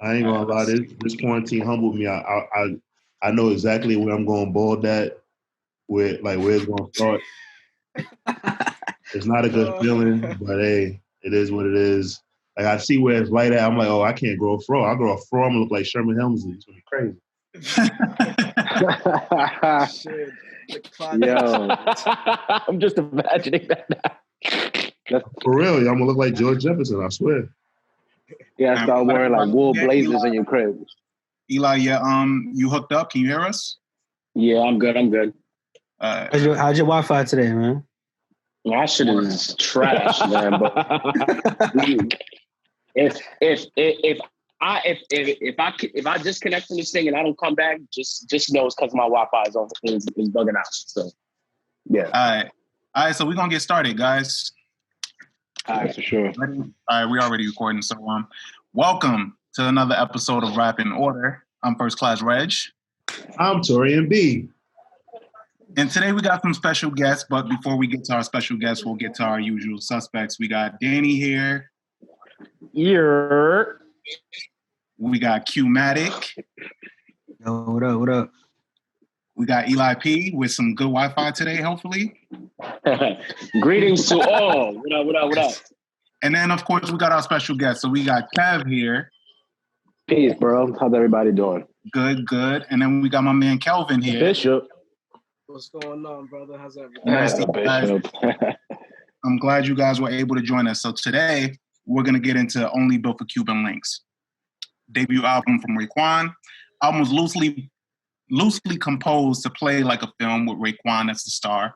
I ain't gonna lie. This quarantine humbled me. I know exactly where I'm going bald at. Where it's gonna start. It's not a good feeling, but hey, it is what it is. Like I see where it's light at. I'm like, oh, I can't grow a fro. I grow a fro. I'm gonna look like Sherman Hemsley. It's gonna be crazy. Shit. Yo, I'm just imagining that now. For real, I'm gonna look like George Jefferson. I swear. Yeah, start wearing like wool blazers in your crib. Eli, you hooked up? Can you hear us? Yeah, I'm good. How's your Wi-Fi today, man? My shit is trash, man. But if I disconnect from this thing and I don't come back, just know it's because my Wi-Fi is bugging out. So yeah. All right. So we're gonna get started, guys. All right, for sure. All right, we're already recording. So welcome to another episode of Rap in Order. I'm First Class Reg. I'm Torian B. And today we got some special guests, but before we get to our special guests, we'll get to our usual suspects. We got Danny here. Yeah. We got Q-Matic. Yo, what up? We got Eli P with some good Wi-Fi today, hopefully. Greetings to all. What up? And then, of course, we got our special guest. So we got Kev here. Peace, bro. How's everybody doing? Good. And then we got my man Kelvin here. Bishop. What's going on, brother? How's everything? Nice to Bishop. I'm glad you guys were able to join us. So today, we're going to get into Only Built for Cuban Linx. Debut album from Raekwon. Album was loosely composed to play like a film with Raekwon as the star,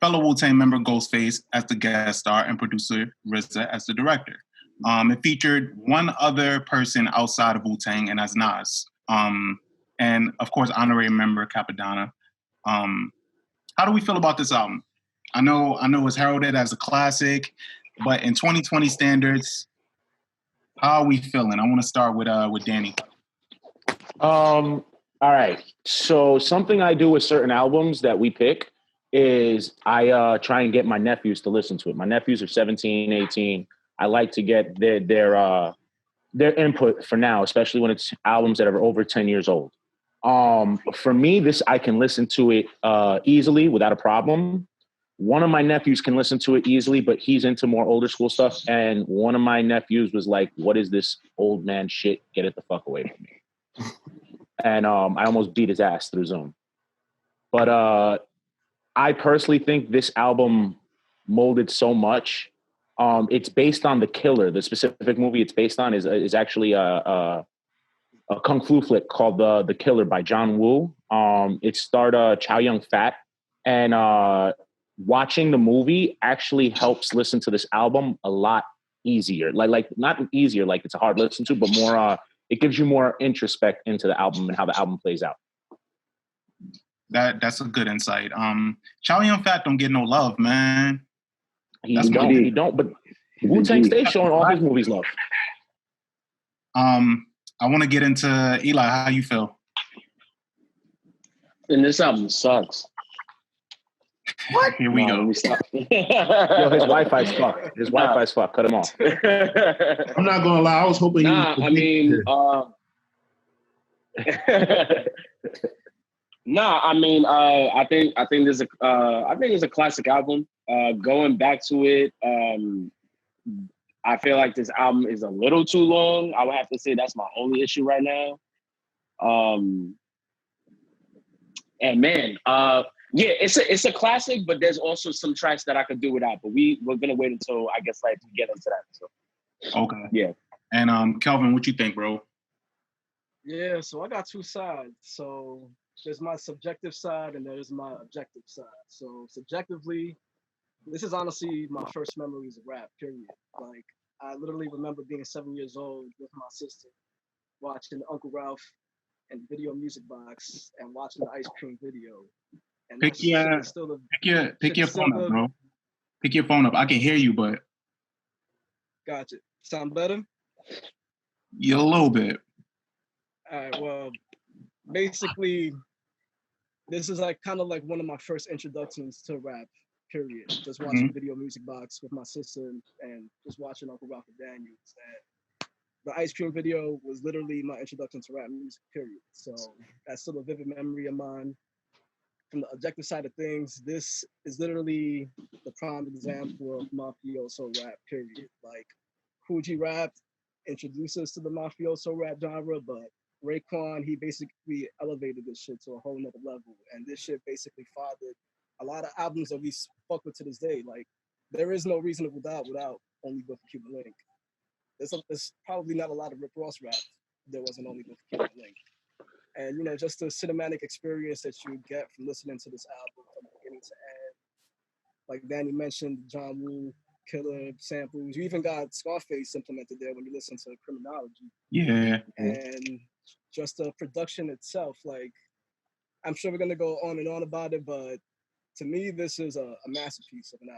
fellow Wu-Tang member Ghostface as the guest star, and producer RZA as the director. It featured one other person outside of Wu-Tang, and that's Nas. And of course, honorary member Capadonna. How do we feel about this album? I know it's heralded as a classic, but in 2020 standards, how are we feeling? I want to start with Danny. All right. So something I do with certain albums that we pick is I try and get my nephews to listen to it. My nephews are 17, 18. I like to get their input for now, especially when it's albums that are over 10 years old. For me, I can listen to it easily without a problem. One of my nephews can listen to it easily, but he's into more older school stuff. And one of my nephews was like, "What is this old man shit? Get it the fuck away from me." And I almost beat his ass through Zoom. But I personally think this album molded so much. It's based on The Killer. The specific movie it's based on is actually a kung fu flick called The Killer by John Woo. It starred Chow Yun-Fat, and watching the movie actually helps listen to this album a lot easier. Like not easier, like it's a hard listen to, but more. It gives you more introspect into the album and how the album plays out. That's a good insight. Chow Yun-Fat don't get no love, man. He don't. But Wu-Tang stays showing all his movies love. I want to get into Eli. How you feel? And this album sucks. What? Here we go. Yo, his Wi-Fi's fucked. His Wi-Fi's fucked. Cut him off. I'm not gonna lie. I was hoping. I think it's a classic album. Going back to it, I feel like this album is a little too long. I would have to say that's my only issue right now. And man, yeah, it's a classic, but there's also some tracks that I could do without. But we're gonna wait until I guess like we get into that. So. Okay. Yeah. And Kelvin, what you think, bro? Yeah, so I got two sides. So there's my subjective side and there's my objective side. So subjectively, this is honestly my first memories of rap, period. Like, I literally remember being 7 years old with my sister, watching Uncle Ralph and Video Music Box and watching the Ice Cream video. And pick your phone up, bro. Pick your phone up. I can hear you, but gotcha. Sound better? Yeah, a little bit. All right. Well, basically, this is like kind of like one of my first introductions to rap. Period. Just watching Video Music Box with my sister and just watching Uncle Ralph and Daniels. And the ice cream video was literally my introduction to rap music, period. So that's still a vivid memory of mine. From the objective side of things, this is literally the prime example of mafioso rap, period. Like, Coogee Rap introduced us to the mafioso rap genre, but Raekwon, he basically elevated this shit to a whole nother level. And this shit basically fathered a lot of albums that we fuck with to this day. Like, there is no Reasonable Doubt without Only Built for Cuban Link. There's probably not a lot of Rick Ross rap there wasn't Only Built for Cuban Link. And, you know, just the cinematic experience that you get from listening to this album from beginning to end. Like Danny mentioned, John Woo, Killah samples. You even got Scarface implemented there when you listen to Criminology. Yeah. And just the production itself, like, I'm sure we're going to go on and on about it, but to me, this is a masterpiece of an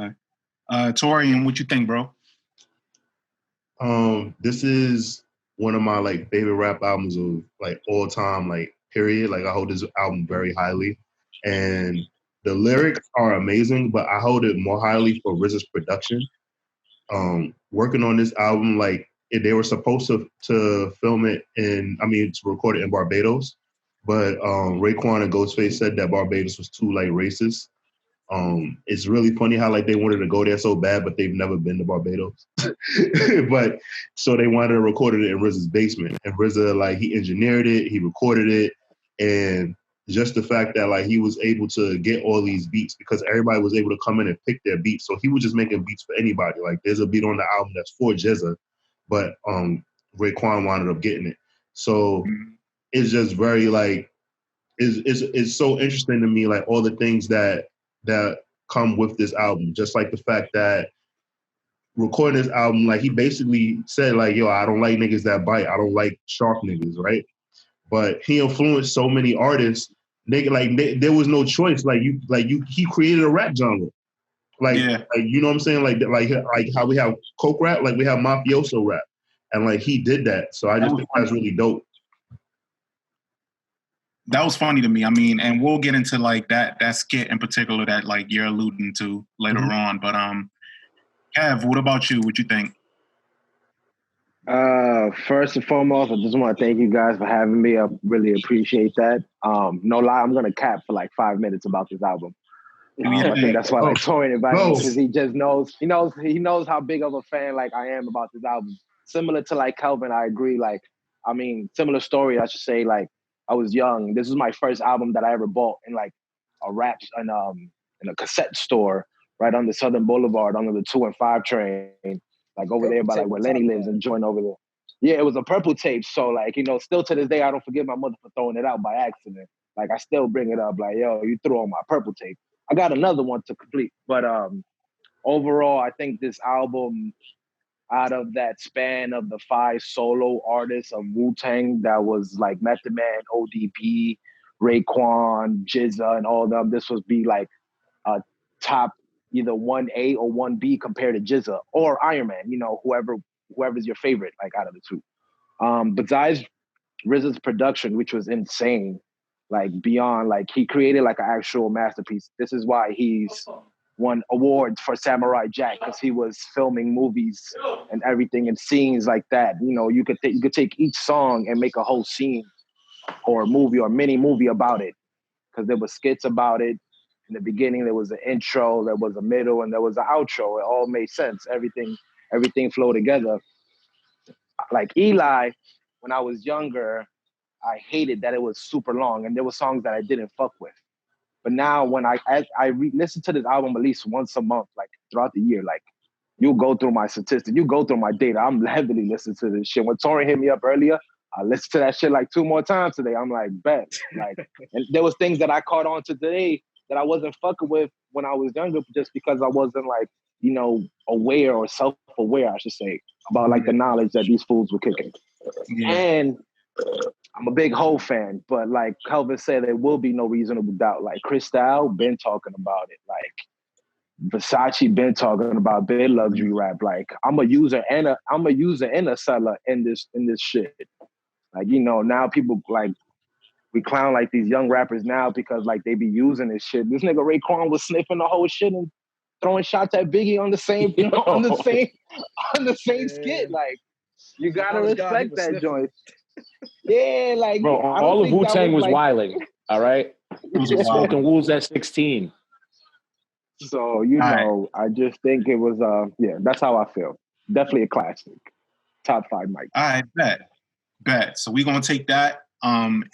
Okay. album. Torian, what you think, bro? This is one of my like favorite rap albums of like all time, like period. Like I hold this album very highly, and the lyrics are amazing, but I hold it more highly for RZA's production. Working on this album, like they were supposed to film it to record it in Barbados, but Raekwon and Ghostface said that Barbados was too like racist. It's really funny how like they wanted to go there so bad, but they've never been to Barbados. But so they wanted to record it in RZA's basement, and RZA like he engineered it, he recorded it, and just the fact that like he was able to get all these beats because everybody was able to come in and pick their beats. So he was just making beats for anybody. Like there's a beat on the album that's for GZA, but Raekwon wound up getting it. So it's just very like it's so interesting to me, like all the things that come with this album. Just like the fact that recording this album, like he basically said, like, yo, I don't like niggas that bite. I don't like sharp niggas, right? But he influenced so many artists. There was no choice. He created a rap genre. Like you know what I'm saying? Like how we have coke rap, like we have mafioso rap, and like he did that. So I just think that's really dope. That was funny to me. I mean, and we'll get into like that skit in particular that like you're alluding to later on. But Kev, what about you? What you think? First and foremost, I just want to thank you guys for having me. I really appreciate that. No lie, I'm gonna cap for like 5 minutes about this album. I think that's why like Torian invited me, because he just knows how big of a fan like I am about this album. Similar to like Kelvin, I agree. Like, I mean, similar story, I should say. Like, I was young. This was my first album that I ever bought in like a rap in a cassette store right on the Southern Boulevard under the 2 and 5 train, like over there by like where Lenny lives and joint over there. Yeah, it was a purple tape. So like, you know, still to this day, I don't forgive my mother for throwing it out by accident. Like I still bring it up like, yo, you threw on my purple tape. I got another one to complete. But overall, I think this album, out of that span of the 5 solo artists of Wu-Tang, that was like Method Man, ODB, Raekwon, GZA, and all of them, this would be like a top either 1A or 1B compared to GZA or Iron Man, you know, whoever's your favorite, like out of the two. Besides RZA's production, which was insane, like beyond, like he created like an actual masterpiece. This is why he's won awards for Samurai Jack, because he was filming movies and everything and scenes like that. You know, you could take each song and make a whole scene or a movie or mini movie about it, because there were skits about it. In the beginning, there was an intro, there was a middle, and there was an outro. It all made sense. Everything flowed together. Like Eli, when I was younger, I hated that it was super long, and there were songs that I didn't fuck with. But now when I listen to this album at least once a month, like throughout the year, like you go through my statistics, you go through my data. I'm heavily listening to this shit. When Tori hit me up earlier, I listened to that shit like 2 more times today. I'm like, bet. Like, and there was things that I caught on to today that I wasn't fucking with when I was younger, just because I wasn't like, you know, aware or self-aware, I should say, about like the knowledge that these fools were kicking. Yeah. And I'm a big Ho fan, but like Kelvin said, there will be no reasonable doubt. Like Cristal been talking about it. Like Versace been talking about their luxury rap. Like I'm a user and a seller in this shit. Like, you know, now people like, we clown like these young rappers now because like they be using this shit. This nigga Raekwon was sniffing the whole shit and throwing shots at Biggie on the same, on the same skit. Like, you gotta respect that sniffing. joint. Yeah, like, bro, all of Wu-Tang was wilding. All right, smoking wools at 16. So know, I just think it was that's how I feel. Definitely a classic. Top 5 Mike. All right, bet. So we're gonna take that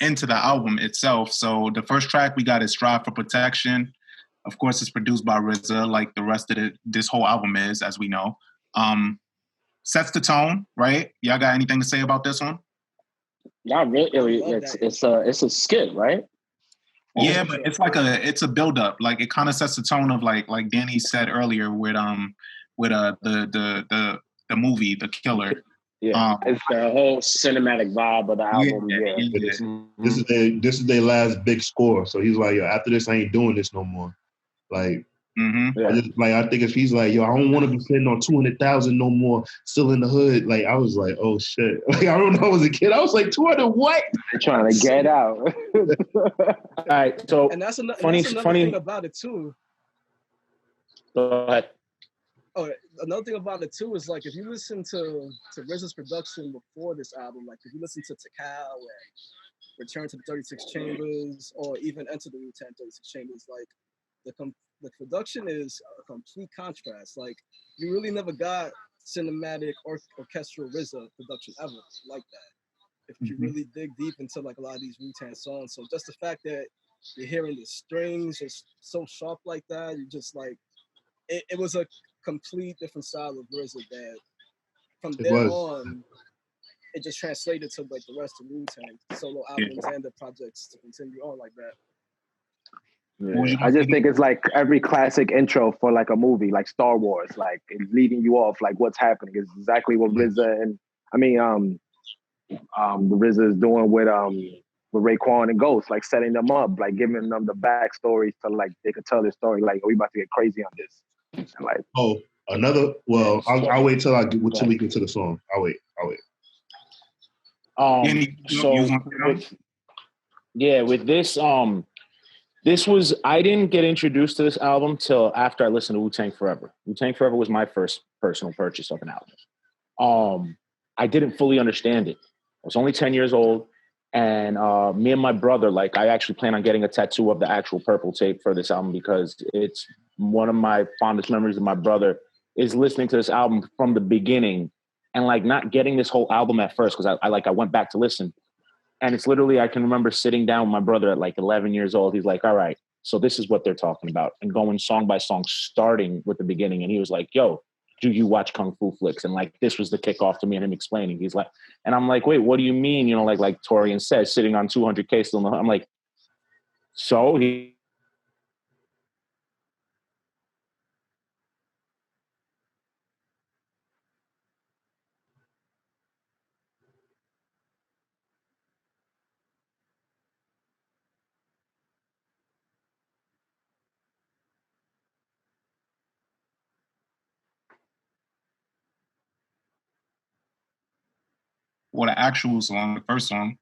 into the album itself. So the first track we got is Strive for Protection. Of course, it's produced by RZA, like the rest of this whole album is, as we know. Sets the tone, right? Y'all got anything to say about this one? Not really. It's a skit, right? Yeah, but it's a build up. Like, it kind of sets the tone of like Danny said earlier with the movie The Killer. Yeah, it's the whole cinematic vibe of the album. Yeah. This is their last big score. So he's like, yo, after this, I ain't doing this no more. Like, I think if he's like, yo, I don't want to be sitting on 200,000 no more, still in the hood. Like, I was like, oh shit. Like, I don't know, as a kid, I was like, 200 what? They're trying to get out. All right, so and that's another thing about it too. Go ahead. Oh, another thing about it too is, like, if you listen to RZA's production before this album, like if you listen to Takal and Return to the 36 Chambers, or even Enter the Wu-Tang 36 Chambers, like the production is a complete contrast. Like, you really never got cinematic or orchestral RZA production ever like that. If you really dig deep into like a lot of these Wu-Tang songs, so just the fact that you're hearing the strings just so sharp like that, you just like it was a complete different style of RZA that from there on it just translated to like the rest of Wu-Tang solo albums and the projects to continue on like that. Yeah. I just think it's like every classic intro for like a movie, like Star Wars, like it's leading you off like what's happening is exactly what RZA and the RZA is doing with Raekwon and Ghost, like setting them up, like giving them the backstories to like they could tell their story, like we about to get crazy on this. And, like, I'll wait till we get to the song. I'll wait. With this I didn't get introduced to this album till after I listened to Wu-Tang Forever. Wu-Tang Forever was my first personal purchase of an album. I didn't fully understand it. I was only 10 years old, and me and my brother, like, I actually plan on getting a tattoo of the actual purple tape for this album because it's one of my fondest memories of my brother is listening to this album from the beginning and like not getting this whole album at first because I went back to listen. And it's literally, I can remember sitting down with my brother at like 11 years old. He's like, all right, so this is what they're talking about. And going song by song, starting with the beginning. And he was like, yo, do you watch Kung Fu flicks? And like, this was the kickoff to me and him explaining. He's like, and I'm like, wait, what do you mean? You know, like Torian says, sitting on 200K still. I'm like, so he. Or the actual song, the first song,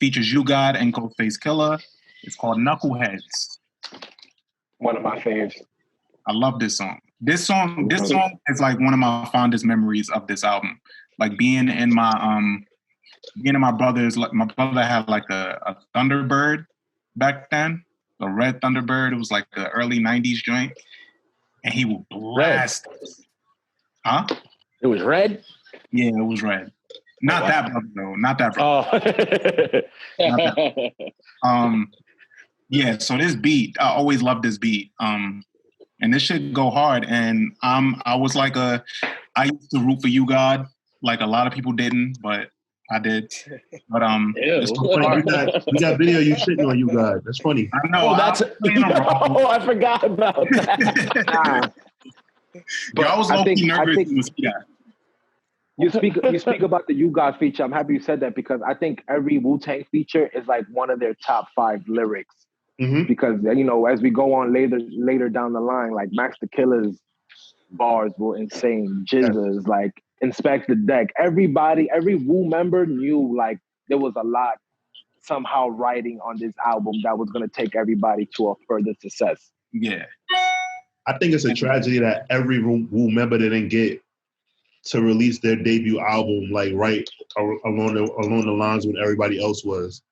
features You God and Ghostface Killah. It's called Knuckleheads. One of my favorites. I love this song. This song is like one of my fondest memories of this album. Like being in my brother's. Like my brother had like a Thunderbird back then, a red Thunderbird. It was like the early '90s joint, and he would blast. Huh? It was red. Yeah, it was red. Not that brother though. Not that brother. Oh. Not that. Yeah. So this beat, I always loved this beat. And this should go hard. And I was like I used to root for You God. Like a lot of people didn't, but I did. But it's so funny. We got video of you shitting on You God. That's funny. I know. I forgot about that. But I was low-key nervous to see that. You speak about the You God feature. I'm happy you said that because I think every Wu-Tang feature is like one of their top 5 lyrics. Mm-hmm. Because, you know, as we go on later down the line, like Max the Killer's bars were insane. Jizza's, like, Inspect the Deck. Every Wu member knew, like, there was a lot somehow writing on this album that was going to take everybody to a further success. Yeah. I think it's a tragedy that every Wu member didn't get to release their debut album like right along the lines when everybody else was.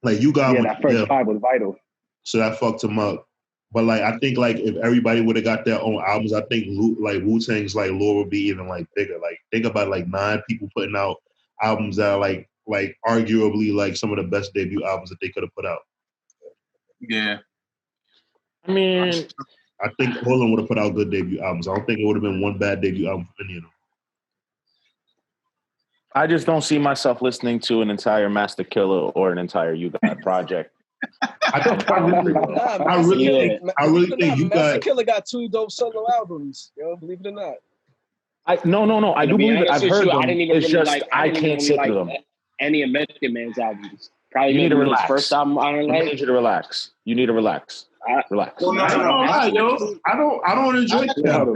Like you got that first 5 was vital. So that fucked him up. But like I think like if everybody would have got their own albums, I think like Wu-Tang's like lore would be even like bigger. Like think about like 9 people putting out albums that are like arguably like some of the best debut albums that they could have put out. Yeah. I mean, I think all of them would have put out good debut albums. I don't think it would have been one bad debut album for any of them. I just don't see myself listening to an entire Master Killah or an entire You Got project. I really think you Master Killah got 2 dope solo albums. Yo, believe it or not. No. I do believe it. I've heard them. It's just I can't sit with them. Any of Method Man's albums. Probably you need to relax. First album I don't like. I need you to relax. You need to relax. Relax. No. I don't enjoy that.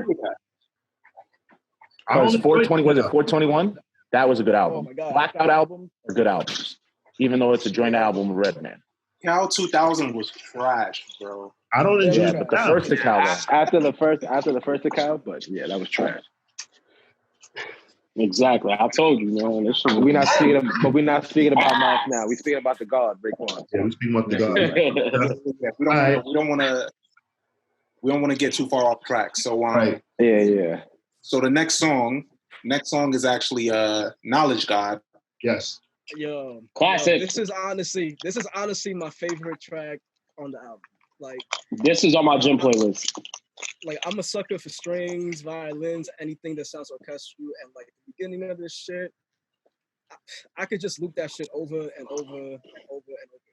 Was 420? Was it 421? That was a good album. Oh my God. Blackout album are good albums, even though it's a joint album with Redman. Cal 2000 was trash, bro. I don't enjoy it. But the first to Cal, after the first to Cal, but yeah, that was trash. Exactly. I told you, man. We're not speaking about Mouth now. We're speaking about the God, Raekwon. Yeah, we're speaking about the God. We don't want to get too far off track. So yeah. So the next song is actually Knowledge God. Yes. Yo, classic. This is honestly my favorite track on the album. Like this is on my gym playlist. Like I'm a sucker for strings, violins, anything that sounds orchestral, and like the beginning of this shit, I could just loop that shit over and over and over and over.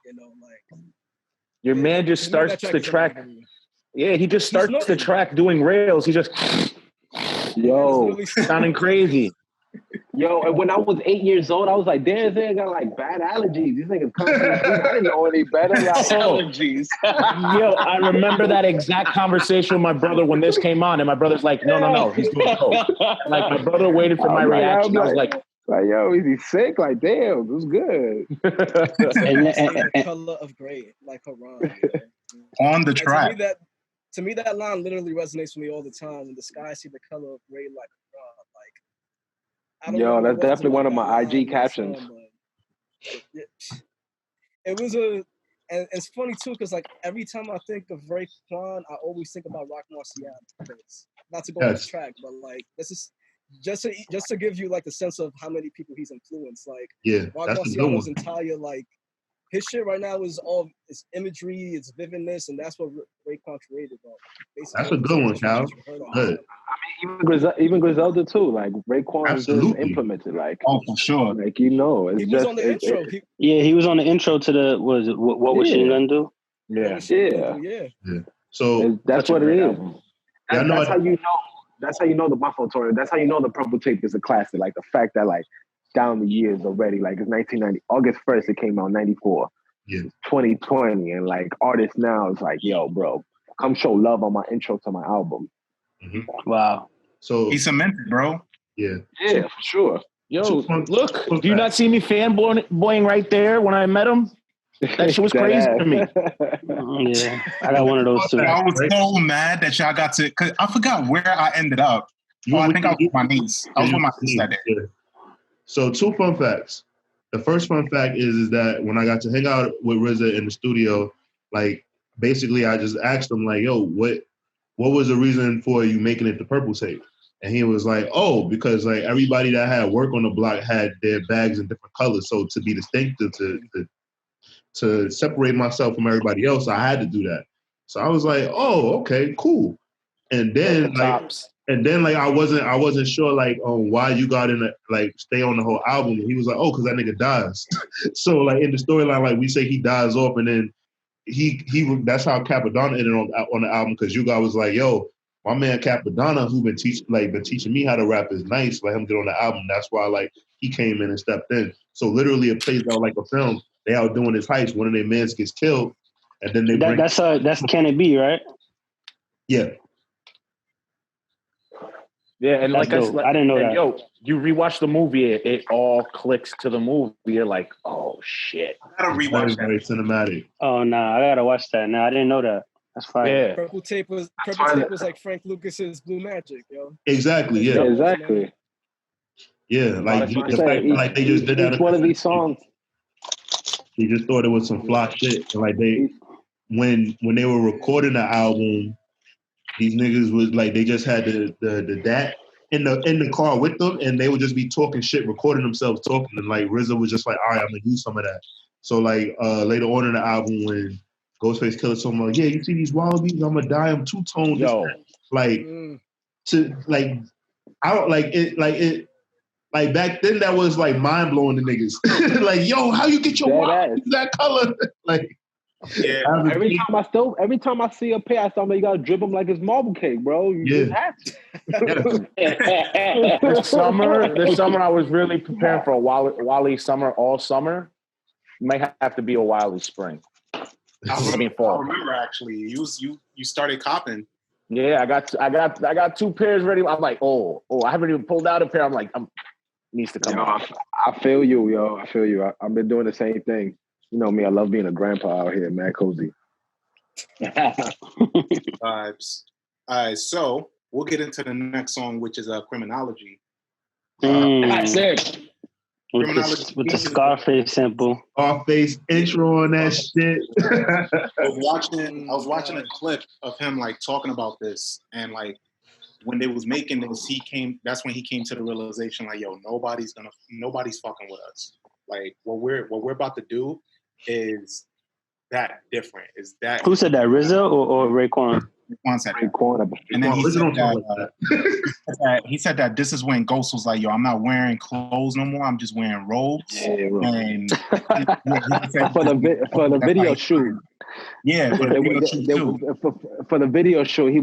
You know, like your man just starts the track. Yeah, he just starts the track doing rails. He just sounding crazy. Yo, and when I was 8 years old, I was like, damn, this nigga got like bad allergies. These niggas come from the street. I didn't know any better. Like, allergies. Yo, I remember that exact conversation with my brother when this came on, and my brother's like, no, he's doing coke. Like, my brother waited for my reaction. I was like, yo, is he sick? Like, damn, it was good. and color of gray, like Haran. On the track. To me, that line literally resonates with me all the time. When the sky see the color of gray like Haran, like. Yo, that's definitely one of my IG captions. It was and it's funny too, because like every time I think of Raekwon, I always think about Rock Marcial. Not to go off the track, but like this is just to give you like a sense of how many people he's influenced. Like Rock Marcial's entire like his shit right now is all it's imagery, it's vividness, and that's what Raekwon created. That's a good one, Cal. Good. I mean, even Griselda too. Like Raekwon just implemented. Like for sure. Like he was on the intro. He was on the intro to the what was Shin Gun do? Yeah. So that's what it is. That's how you know. That's how you know the Buffalo Tour. That's how you know the Purple Tape is a classic. Like the fact that like down the years already. Like it's 1990. August 1st it came out 94. Yeah. 2020 and like artists now is like, yo, bro, come show love on my intro to my album. Mm-hmm. Wow. So he cemented, bro. Yeah, for sure. Yo, look, do you not see me fanboying right there when I met him? That shit was crazy to me. Yeah, I got one of those too. I was so mad that y'all got to, cause I forgot where I ended up. I think I was with my niece. I was with my niece that day. Yeah. So 2 fun facts. The first fun fact is that when I got to hang out with RZA in the studio, like basically I just asked him like, yo, what was the reason for you making it the Purple Tape? And he was like, oh, because like everybody that had work on the block had their bags in different colors. So to be distinctive, to separate myself from everybody else, I had to do that. So I was like, oh, okay, cool. And then I wasn't sure like why you got in stay on the whole album. And he was like, oh, because that nigga dies. So like in the storyline, like we say he dies off, and then he that's how Capadonna ended on the album, because you guys was like, yo, my man Capadonna, who been teaching me how to rap, is nice. Let him get on the album. That's why like he came in and stepped in. So literally it plays out like a film. They out doing this heist. One of their mans gets killed, and then they that's Can It Be, right? Yeah. Yeah, and like I didn't know that. Yo, you rewatch the movie, it all clicks to the movie. You're like, oh shit. I gotta rewatch that. Very cinematic. Oh no, I gotta watch that. No, I didn't know that. That's fine. Yeah. Purple tape was like Frank Lucas's Blue Magic, yo. Exactly. Yeah, Yeah. exactly. Yeah. Like That's what the I fact that, like they just did that. Each one of these songs. They just thought it was some fly shit. And like when they were recording the album, these niggas was like they just had the DAT in the car with them, and they would just be talking shit, recording themselves talking, and like RZA was just like, all right, I'm gonna use some of that. So like later on in the album when Ghostface Killah told me like, yeah, you see these wallabies, I'm gonna dye them two-tone. Yo. Like to like I don't like it. Like back then, that was like mind blowing to niggas. Like, yo, how you get your wallabies that color? Like, Yeah. Every time I see a pair, I tell me you gotta drip them like it's marble cake, bro. You just have to. This summer I was really preparing for a Wally summer all summer. Might have to be a Wally spring. I fall. remember actually. You started copping. Yeah, I got 2 pairs ready. I'm like, oh, I haven't even pulled out a pair. I'm like, needs to come out. I feel you, yo. I feel you. I've been doing the same thing. You know me, I love being a grandpa out here, man. Cozy. Vibes. All right, so we'll get into the next song, which is Criminology. That's it. With the Scarface sample. Scarface intro on that shit. I was watching a clip of him like talking about this, and like when they was making this, that's when he came to the realization like, yo, nobody's fucking with us. Like what we're about to do is that different. Is that who said that? RZA or Raekwon? Raekwon said Raekwon. And then he said that this is when Ghost was like, yo, I'm not wearing clothes no more. I'm just wearing robes. Yeah, and for the video shoot. Yeah, for the video show, Ray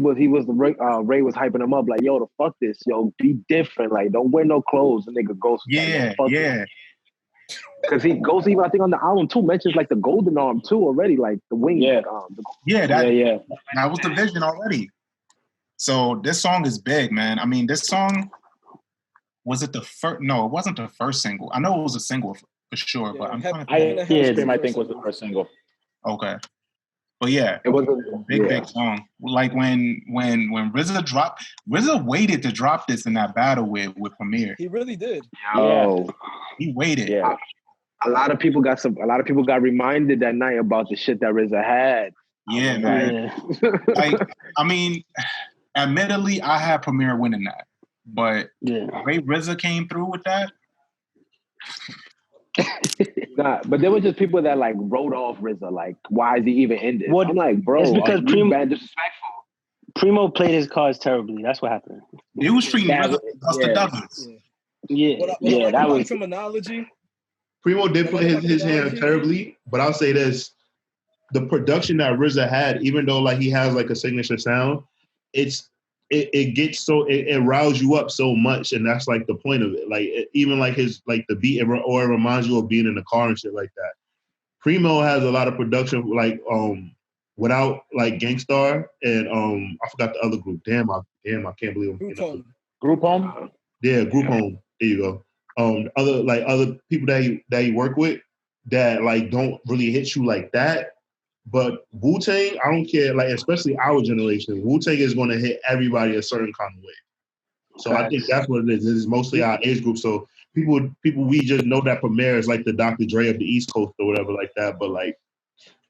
was hyping him up like, yo, the fuck this, yo, be different, like don't wear no clothes. The nigga Ghost. Yeah. Because he goes even I think on the album too mentions like the golden arm too already, like the wing. That was the vision already. So this song is big, man. I mean, this song was it the first? No, it wasn't the first single. I know it was a single for sure, but I'm trying to think. I think was the first single. Okay. But yeah, it was a big song. Like when RZA dropped, RZA waited to drop this in that battle with Premier. He really did. Yo, he waited. Yeah. A lot of people got reminded that night about the shit that RZA had. Yeah, man. Like, I mean, admittedly, I had Premier winning that, but the way RZA came through with that. Nah, but there were just people that like wrote off RZA. Like, why is he even in this? I'm like, bro, it's because bad disrespectful. Primo played his cards terribly. That's what happened. He was treating RZA Buster Douglas. That was criminology. Primo did play his hand terribly, but I'll say this: the production that RZA had, even though like he has like a signature sound, it gets so it riles you up so much, and that's like the point of it. Like even like his like the beat, or it reminds you of being in the car and shit like that. Primo has a lot of production, like without like Gangstar and I forgot the other group. Damn, I can't believe I'm Group Home. Yeah, Group Home. There you go. Other people that he work with that like don't really hit you like that. But Wu-Tang, I don't care, like especially our generation, Wu-Tang is gonna hit everybody a certain kind of way. So I think that's what it is. It is mostly our age group. So people we just know that Premier is like the Dr. Dre of the East Coast or whatever like that. But like,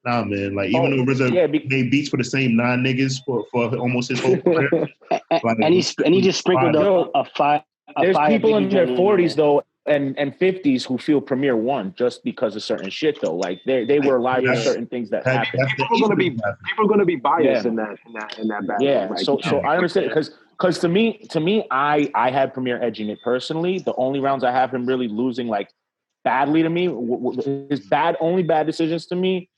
nah, man. Like even though RZA made beats for the same 9 niggas for almost his whole career. Like, and he just sprinkled a five. There's people in their 40s though and 50s who feel Premier won just because of certain shit though. Like they were alive to certain things that happened. People are gonna be biased in that battle. Yeah. Like, so I understand because to me I had Premier edging it personally. The only rounds I have him really losing like badly to me, his only bad decisions to me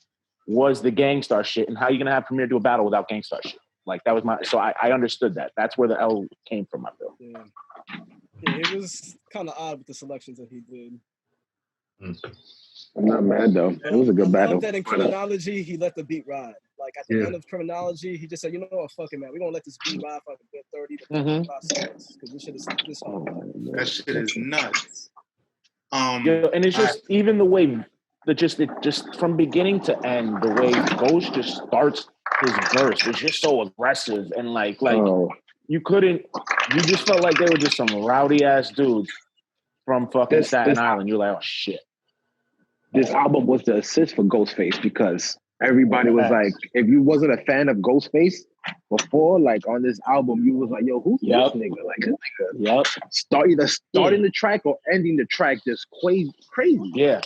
was the Gangstar shit and how you gonna have Premier do a battle without Gangstar shit. Like that was I understood that. That's where the L came from, I feel. Yeah, it was kind of odd with the selections that he did. I'm not mad though. It was a good battle. I love that in Criminology, he let the beat ride. Like at the end of Criminology, he just said, "You know what, fuck it, man. We're gonna let this beat ride for like a good 30 to 35 seconds because this shit is this hard." That shit is nuts. And it's just even the way that just from beginning to end, the way Ghost just starts his verse was just so aggressive and like Oh. you just felt like they were just some rowdy ass dudes from fucking Staten Island. You're like, oh shit. This album was the assist for Ghostface because everybody was like, if you wasn't a fan of Ghostface before, like on this album, you was like, yo, who's this nigga? Like this nigga starting the track or ending the track just crazy. Yeah.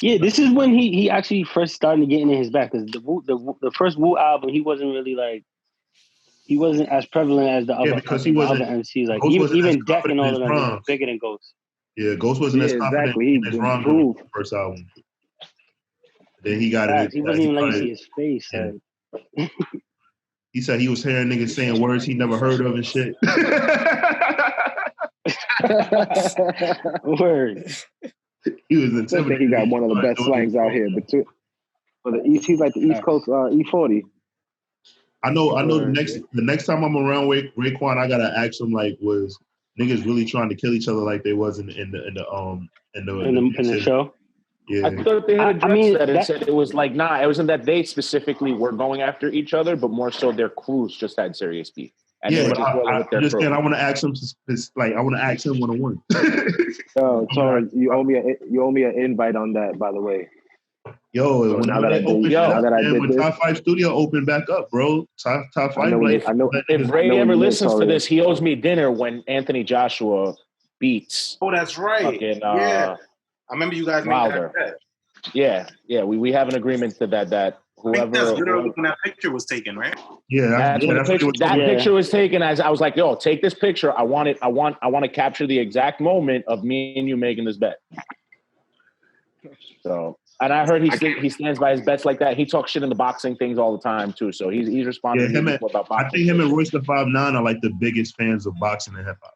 Yeah, this is when he actually first started getting in his back because the first Wu album, he wasn't as prevalent as the other. Because he wasn't. Other MCs, like Ghost even Deck and all of his them rhymes. were bigger than Ghost. Yeah, Ghost wasn't as confident in his rhymes on the first album. Then he got it. He wasn't even letting you see his face. Yeah. Like. He said he was hearing niggas saying words he never heard of and shit. Word. He was I think he got one of the best slangs out here. But for the East, he's like the East Coast E40. I know. The next time I'm around Raekwon, I gotta ask him like, was niggas really trying to kill each other like they was in the show? Yeah. I thought they had addressed that and said it was like, nah, it wasn't that they specifically were going after each other, but more so their crews just had serious beef. And yeah, I want to ask him. I want to ask him one-on-one. Oh, sorry, you owe me an invite on that, by the way. Yo, when Top 5 Studio opened back up, bro. Top 5. I know. If Ray ever listens to this, he owes me dinner when Anthony Joshua beats. Oh, that's right. Fucking, yeah, I remember you guys made that bet. Yeah. We have an agreement to that. Whoever, I think that's literally when that picture was taken, right? Yeah, that picture was taken. As I was like, "Yo, take this picture. I want to capture the exact moment of me and you making this bet." So, and I heard he stands by his bets like that. He talks shit in the boxing things all the time too. So he's responding to people about boxing. I think him and Royce the 5'9" are like the biggest fans of boxing and hip hop.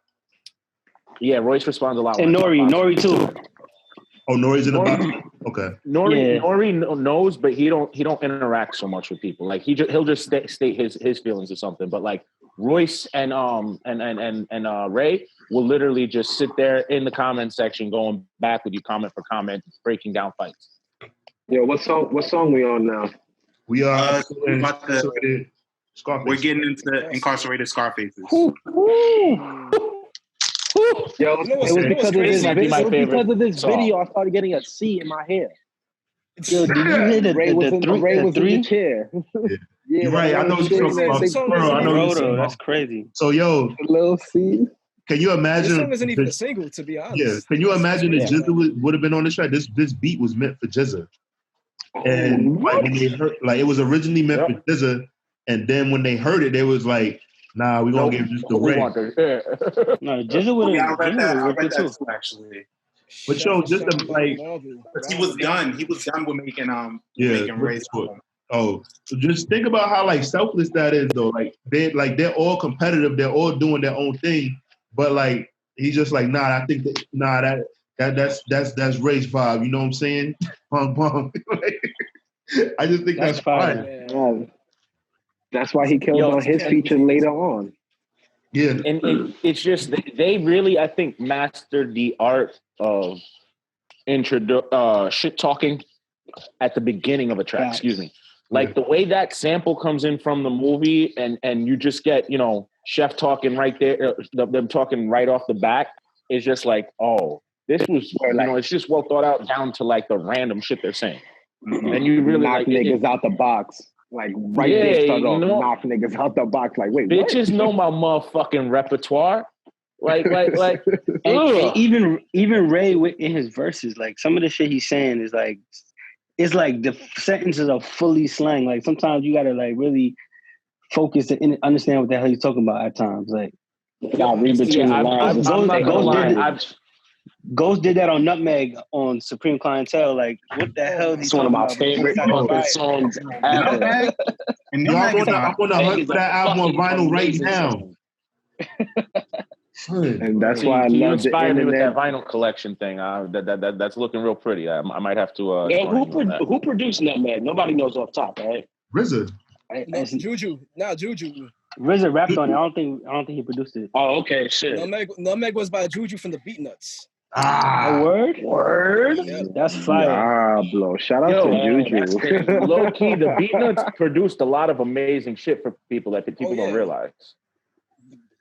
Yeah, Royce responds a lot. And Nori too. Oh, Nori's in the box. Okay. Nori knows, but he don't interact so much with people. Like he'll just state his feelings or something. But like Royce and Ray will literally just sit there in the comment section, going back with you comment for comment, breaking down fights. Yeah, what song we on now? We are Incarcerated Scarface. We're getting into Incarcerated Scarfaces. Yo, it was because of this video I started getting a C in my hair. Yo, did you hear the Ray was in the chair. Yeah, you're right. I know what you're talking about. That's crazy. So, yo, a little C. Can you imagine? This song isn't even a single, to be honest. Yeah. Can you imagine if Jizza would have been on this track? This beat was meant for Jizza, and like when they heard, like it was originally meant for Jizza, and then when they heard it, they was like, "Nah, we gonna give this to Ray." No, Jizza would have. I read that too, actually. But yo, just like he was done. He was done with making making Ray's album. Oh, so just think about how like selfless that is, though. Like they're all competitive. They're all doing their own thing. But like he's just like, nah. I think that's Ray's vibe. You know what I'm saying? Bum bum. I just think that's fine. Yeah. That's why he killed on his feature later on. Yeah, and it's just they really, I think, mastered the art of shit talking at the beginning of a track. Excuse me. Like the way that sample comes in from the movie, and you just get Chef talking right there, them talking right off the back. It's just like, oh, this was it's just well thought out down to like the random shit they're saying, and you really knock niggas out the box. Like there, start off, knock niggas out the box. Like, wait, bitches know my motherfucking repertoire. Like, and even Ray in his verses, like some of the shit he's saying is like, it's like the sentences are fully slang. Like sometimes you gotta like really focus and understand what the hell he's talking about at times. Like, you gotta read between the lines. Ghost did that on Nutmeg on Supreme Clientele. Like, what the hell? It's one of my favorite songs ever. And I want to hunt for that album on vinyl right now. And that's why I you love inspired me with that vinyl collection thing. That's looking real pretty. I might have to. Who produced Nutmeg? Nobody knows off top, right? RZA. Juju. Juju. RZA rapped on it. I don't think he produced it. Oh, okay, shit. Nutmeg was by Juju from the Beatnuts. A word? Word? That's fire. Diablo. Shout out to Juju. Low key, the Beatnuts produced a lot of amazing shit for people that people don't realize.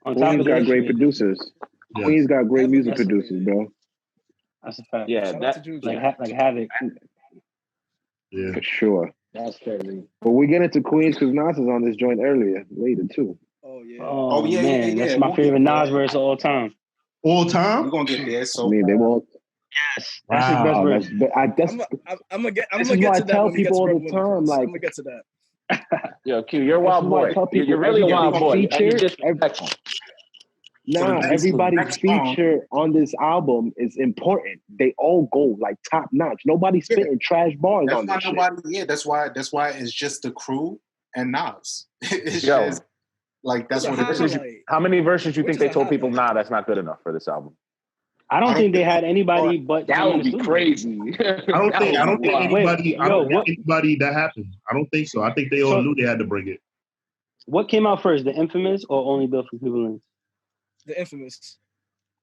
On top Queens of got that great shit, producers. Yes. Queens got great music That's producers, bro. that's a fact. Yeah, Shout out to Juju. Like Havoc. Yeah. For sure. That's crazy. But we get into Queens because Nas is on this joint later too. Oh yeah. Oh, yeah, man, yeah, that's yeah. my We'll favorite get Nas there. verse of all time. All We're time? gonna get there. So I mean, they won't. Yes, that's his best Wow, verse. I'm gonna get This to is why I that tell when we get people to all the Rebel time, Wilson. like- I'm gonna get to that. Yo, Q, you're a wild That's why I boy. tell people You're really a everybody wild boy. And feature- you're disrespectful. Nah, everybody's next song- feature on this album is important. They all go like top notch. Nobody's spitting trash bars that's on why this shit. nobody. Yeah, that's why it's just the crew and Nas. It's Yo. just like that's It's a what it is. highlight. How many verses you Which think is they a told people, highlight. nah, that's not good enough for this album? I don't think they had anybody but That him in would the be studio. crazy. I don't think anybody. I don't what- think anybody that happened. I don't think so. I think they all knew they had to bring it. What came out first, the Infamous or Only Built for Cuban Linx? The Infamous.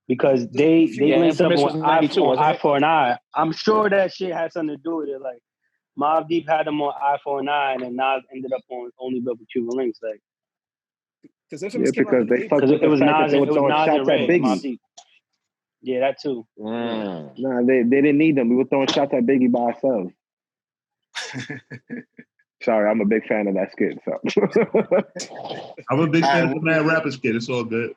Because they Yeah, linked up Infamous on was 92, wasn't Eye it? for an Eye. I'm sure that shit had something to do with it. Like Mobb Deep had them on Eye for an Eye, and then Nas ended up on Only Built for Cuban Linx. Like Because Infamous Yeah, came out because in they April. fucked because with it the was fact that Nas they and were it was throwing Nas shots and at Ray, Mobb Biggie. Deep. Yeah, that too. Nah, they didn't need them. We were throwing shots at Biggie by ourselves. Sorry, I'm a big fan of that skit. So I'm a big fan Alright, of that rapper skit. It's all good.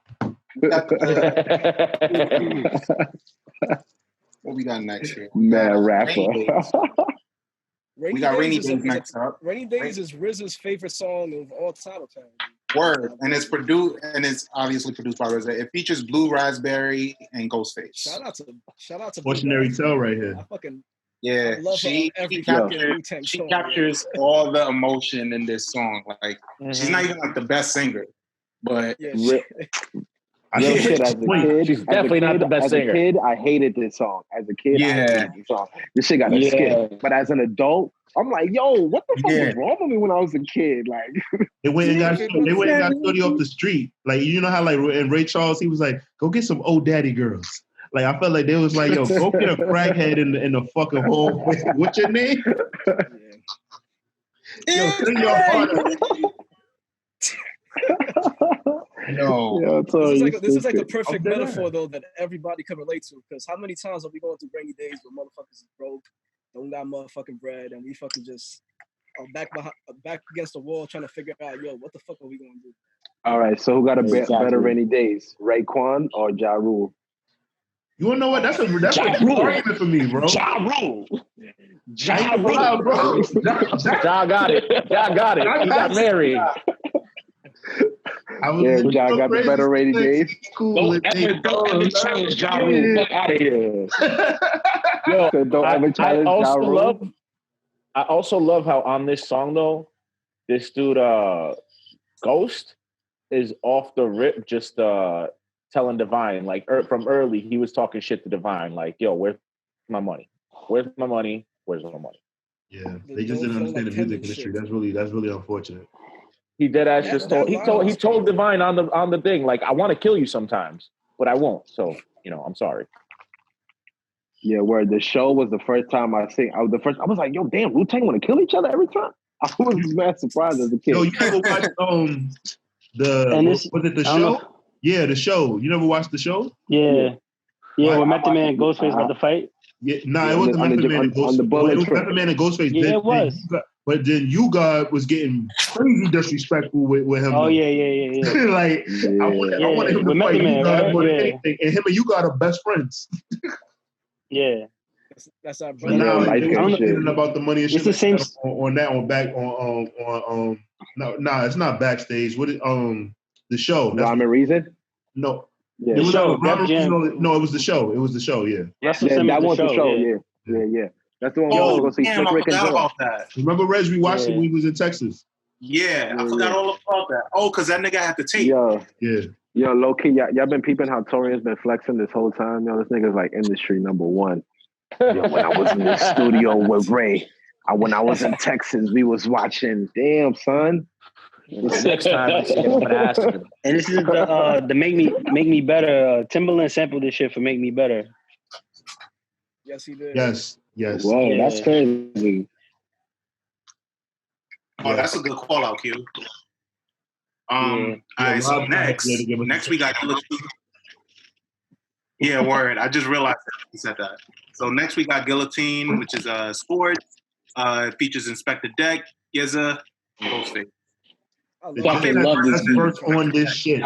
What we got next here? mad rapper. Rainy Days. We got Rainy is Days next up. Rainy Days is RZA's favorite song of all time, apparently. Word, and it's produced and it's obviously produced by RZA. It features Blue Raspberry and Ghostface. Shout out to Cautionary Blue tale right here. I fucking Yeah, I love her on every fucking Wu-Tang she song, captures all the emotion in this song. Like she's not even like the best singer, but yeah. Real shit, as a kid, She's definitely not the best singer. As a kid, I hated this song. As a kid, I hated this song. This shit got a skip. But as an adult, I'm like, yo, what the fuck was wrong with me when I was a kid? Like, They went and got Shorty off the street. Like, you know how like in Ray Charles, he was like, go get some old daddy girls. Like, I felt like they was like, yo, go get a crackhead in the fucking hole. What's your name? Yo, sing your heart out. no. This is like the perfect metaphor though that everybody can relate to. Because how many times are we going through rainy days where motherfuckers is broke, don't got motherfucking bread, and we fucking just are back against the wall trying to figure out, yo, what the fuck are we gonna do? all right, so who got a better rainy days, Raekwon or Ja Rule? You wanna know what? That's a good argument for me, bro. Ja Rule. Ja Rule, bro. Ja got it. Ja got it. He got married. Ja got the better rainy days. Don't ever challenge Ja Rule. Fuck out of here. Yo, So don't ever challenge Ja Rule. I also love how on this song though, this dude Ghost is off the rip just telling Divine, like from early, he was talking shit to Divine, like, yo, where's my money? Where's my money? Where's my money? Yeah, they just didn't understand the music industry. That's really unfortunate. He dead ass just told Divine on the thing, like, I want to kill you sometimes, but I won't. So, I'm sorry. Yeah, where the show was the first time I was like, yo, damn, Wu-Tang want to kill each other every time? I was mad surprised as a kid. Yo, you never watched the show? Yeah, the show. You never watched the show? Yeah. Yeah, when Method Man and Ghostface got the fight. Yeah, it wasn't Method Man and Ghostface. It was Method Man and Ghostface. Yeah, it was. But then you guys was getting crazy disrespectful with him. Oh, yeah. Like, I wanted him to fight you guys more than anything. And him and you guys are best friends. Yeah. That's our But brother. now it's about the money and shit. It's the same it's not backstage. What the show? Rhyme and Reason? No. Yeah. It was show, no, it was the show. It was the show, yeah. That was the show, yeah. That's the one where we go see Damn, I Slick Rick and forgot Joe. about that. Remember, Reg, we watched it when we was in Texas. Yeah, I forgot all about that. Oh, because that nigga had the tape. Yo, low key, y'all been peeping how Torian's been flexing this whole time. Yo, this nigga's like industry number one. Yo, when I was in the studio with Ray, when I was in Texas, we was watching. Damn, son. Next time I see him, I'm gonna ask him. And this is the Make Me Better. Timbaland sampled this shit for Make Me Better. Yes, he did. Yes. Whoa, that's crazy. Oh, that's a good call out, Q. All right, so next we got Guillotine. Yeah, word. I just realized that he said that. So next we got Guillotine, which is sports. It features Inspector Deck, Gizza, Ghostface. Fucking love this beat. First on this shit.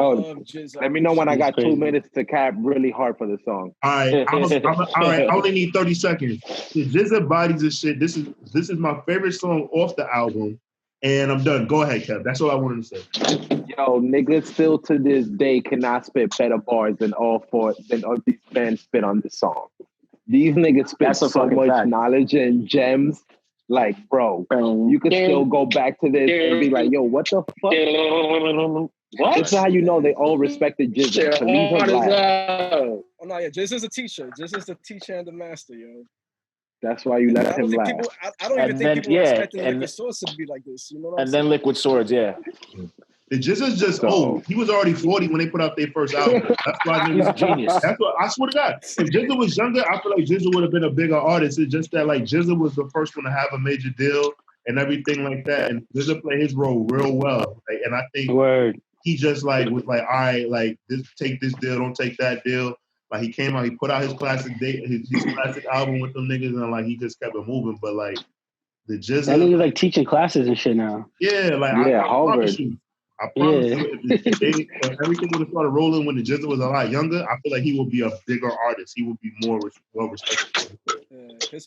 Let me know when I got 2 minutes to cap really hard for the song. All right, all right. I only need 30 seconds. The Gizza bodies of shit. This is my favorite song off the album, and I'm done. Go ahead, Kev. That's all I wanted to say. Yo, niggas still to this day cannot spit better bars than all these fans spit on this song. These niggas spit so much knowledge and gems. Like, bro, you could still go back to this and be like, yo, what the fuck? What? That's how you know they all respected Jizza. So leave him laugh. Oh no, yeah, Jizza's a teacher. Jizza's the teacher and the master, yo. That's why you let him laugh. I don't even think people are expecting Liquid Swords to be like this. You know what I'm saying? Then Liquid Swords, yeah. The Jizza's just old. He was already 40 when they put out their first album. That's why he's a genius. That's what I swear to God. If Jizza was younger, I feel like Jizza would have been a bigger artist. It's just that like Jizza was the first one to have a major deal and everything like that. And Jizza played his role real well. Like, and I think he just like was like, all right, like take this deal, don't take that deal. Like he came out, he put out his classic his classic album with them niggas, and like he just kept it moving. But like the Jizza, that nigga's like teaching classes and shit now. Yeah, like Harvard. I promise you, if everything would have started rolling when the Jizza was a lot younger, I feel like he would be a bigger artist. He would be more well respected.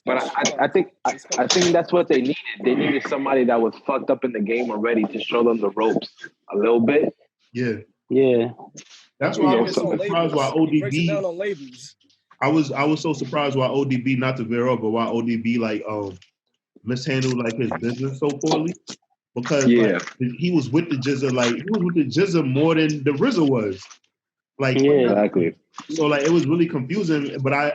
But I think that's what they needed. They needed somebody that was fucked up in the game already to show them the ropes a little bit. Yeah. Yeah. That's why I was so surprised why ODB. I was so surprised why ODB, not to veer up, but why ODB like mishandled like his business so poorly. Because like, he was with the Jizza, like he was with the Jizza more than the RZA was. Like exactly. So like it was really confusing, but I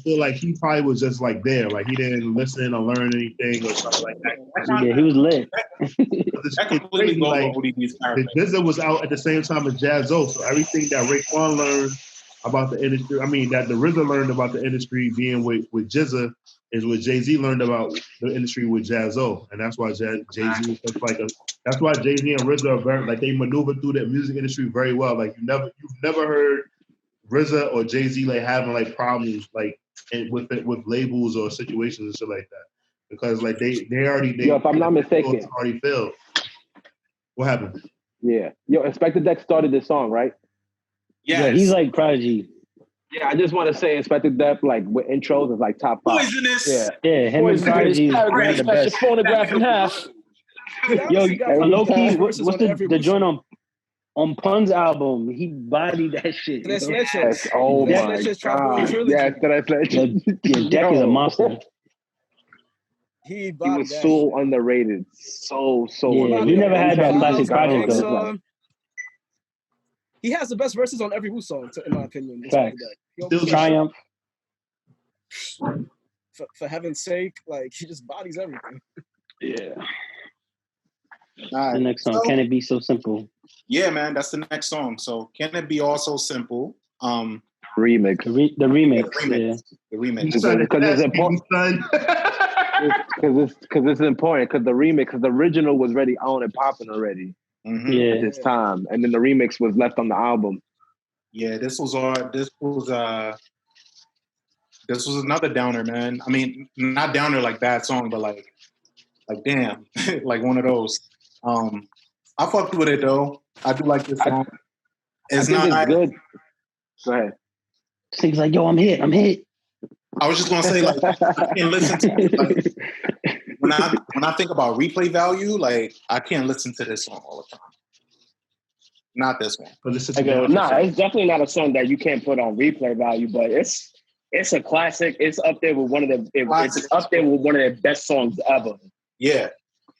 feel like he probably was just like there, like he didn't listen or learn anything or something like that. Yeah, he was lit. It's crazy, like, the Jizza was out at the same time as Jaz-O, so everything that Raekwon learned about the industry, that the RZA learned about the industry being with Jizza is what Jay-Z learned about the industry with Jaz-O, and that's why Jay-Z is like that's why Jay-Z and RZA are very, like, they maneuver through the music industry very well. Like you've never heard RZA or Jay-Z like having like problems like with labels or situations and shit like that, because like they already if I'm not mistaken, already failed. What happened? Yeah, Inspector Deck started this song, right? Yeah, he's like Prodigy. Yeah, I just want to say Inspector Deck, like with intros, is like top 5. Poisonous. Yeah, him and Prodigy is the best. Phonograph in half. Yo, low-key, what's the joint on Pun's album? He bodied that shit. Yes. Oh my God. Yes, Deck is a monster. He was so underrated. So underrated. He never had that classic project though. He has the best verses on every Wu song, in my opinion. Facts. Triumph. For heaven's sake, like he just bodies everything. Yeah. The next song, Can It Be So Simple? Yeah, man, that's the next song. So Can It Be All So Simple? Remix. The remix. Yeah. The remix. Because it's important. Because it's important. Because the remix, because the original was already on and popping already. At this time, and then the remix was left on the album. Yeah, this was another downer, man. I mean, not downer like bad song, but like damn, like one of those. I fucked with it though. I do like this song. It's good. Go ahead. Sings like, yo, I'm hit. I was just gonna say, like, I can't listen to it. Like, when I think about replay value, like I can't listen to this song all the time. Not this one. But it's definitely not a song that you can't put on replay value, but it's a classic. It's up there with one of the best songs ever. Yeah.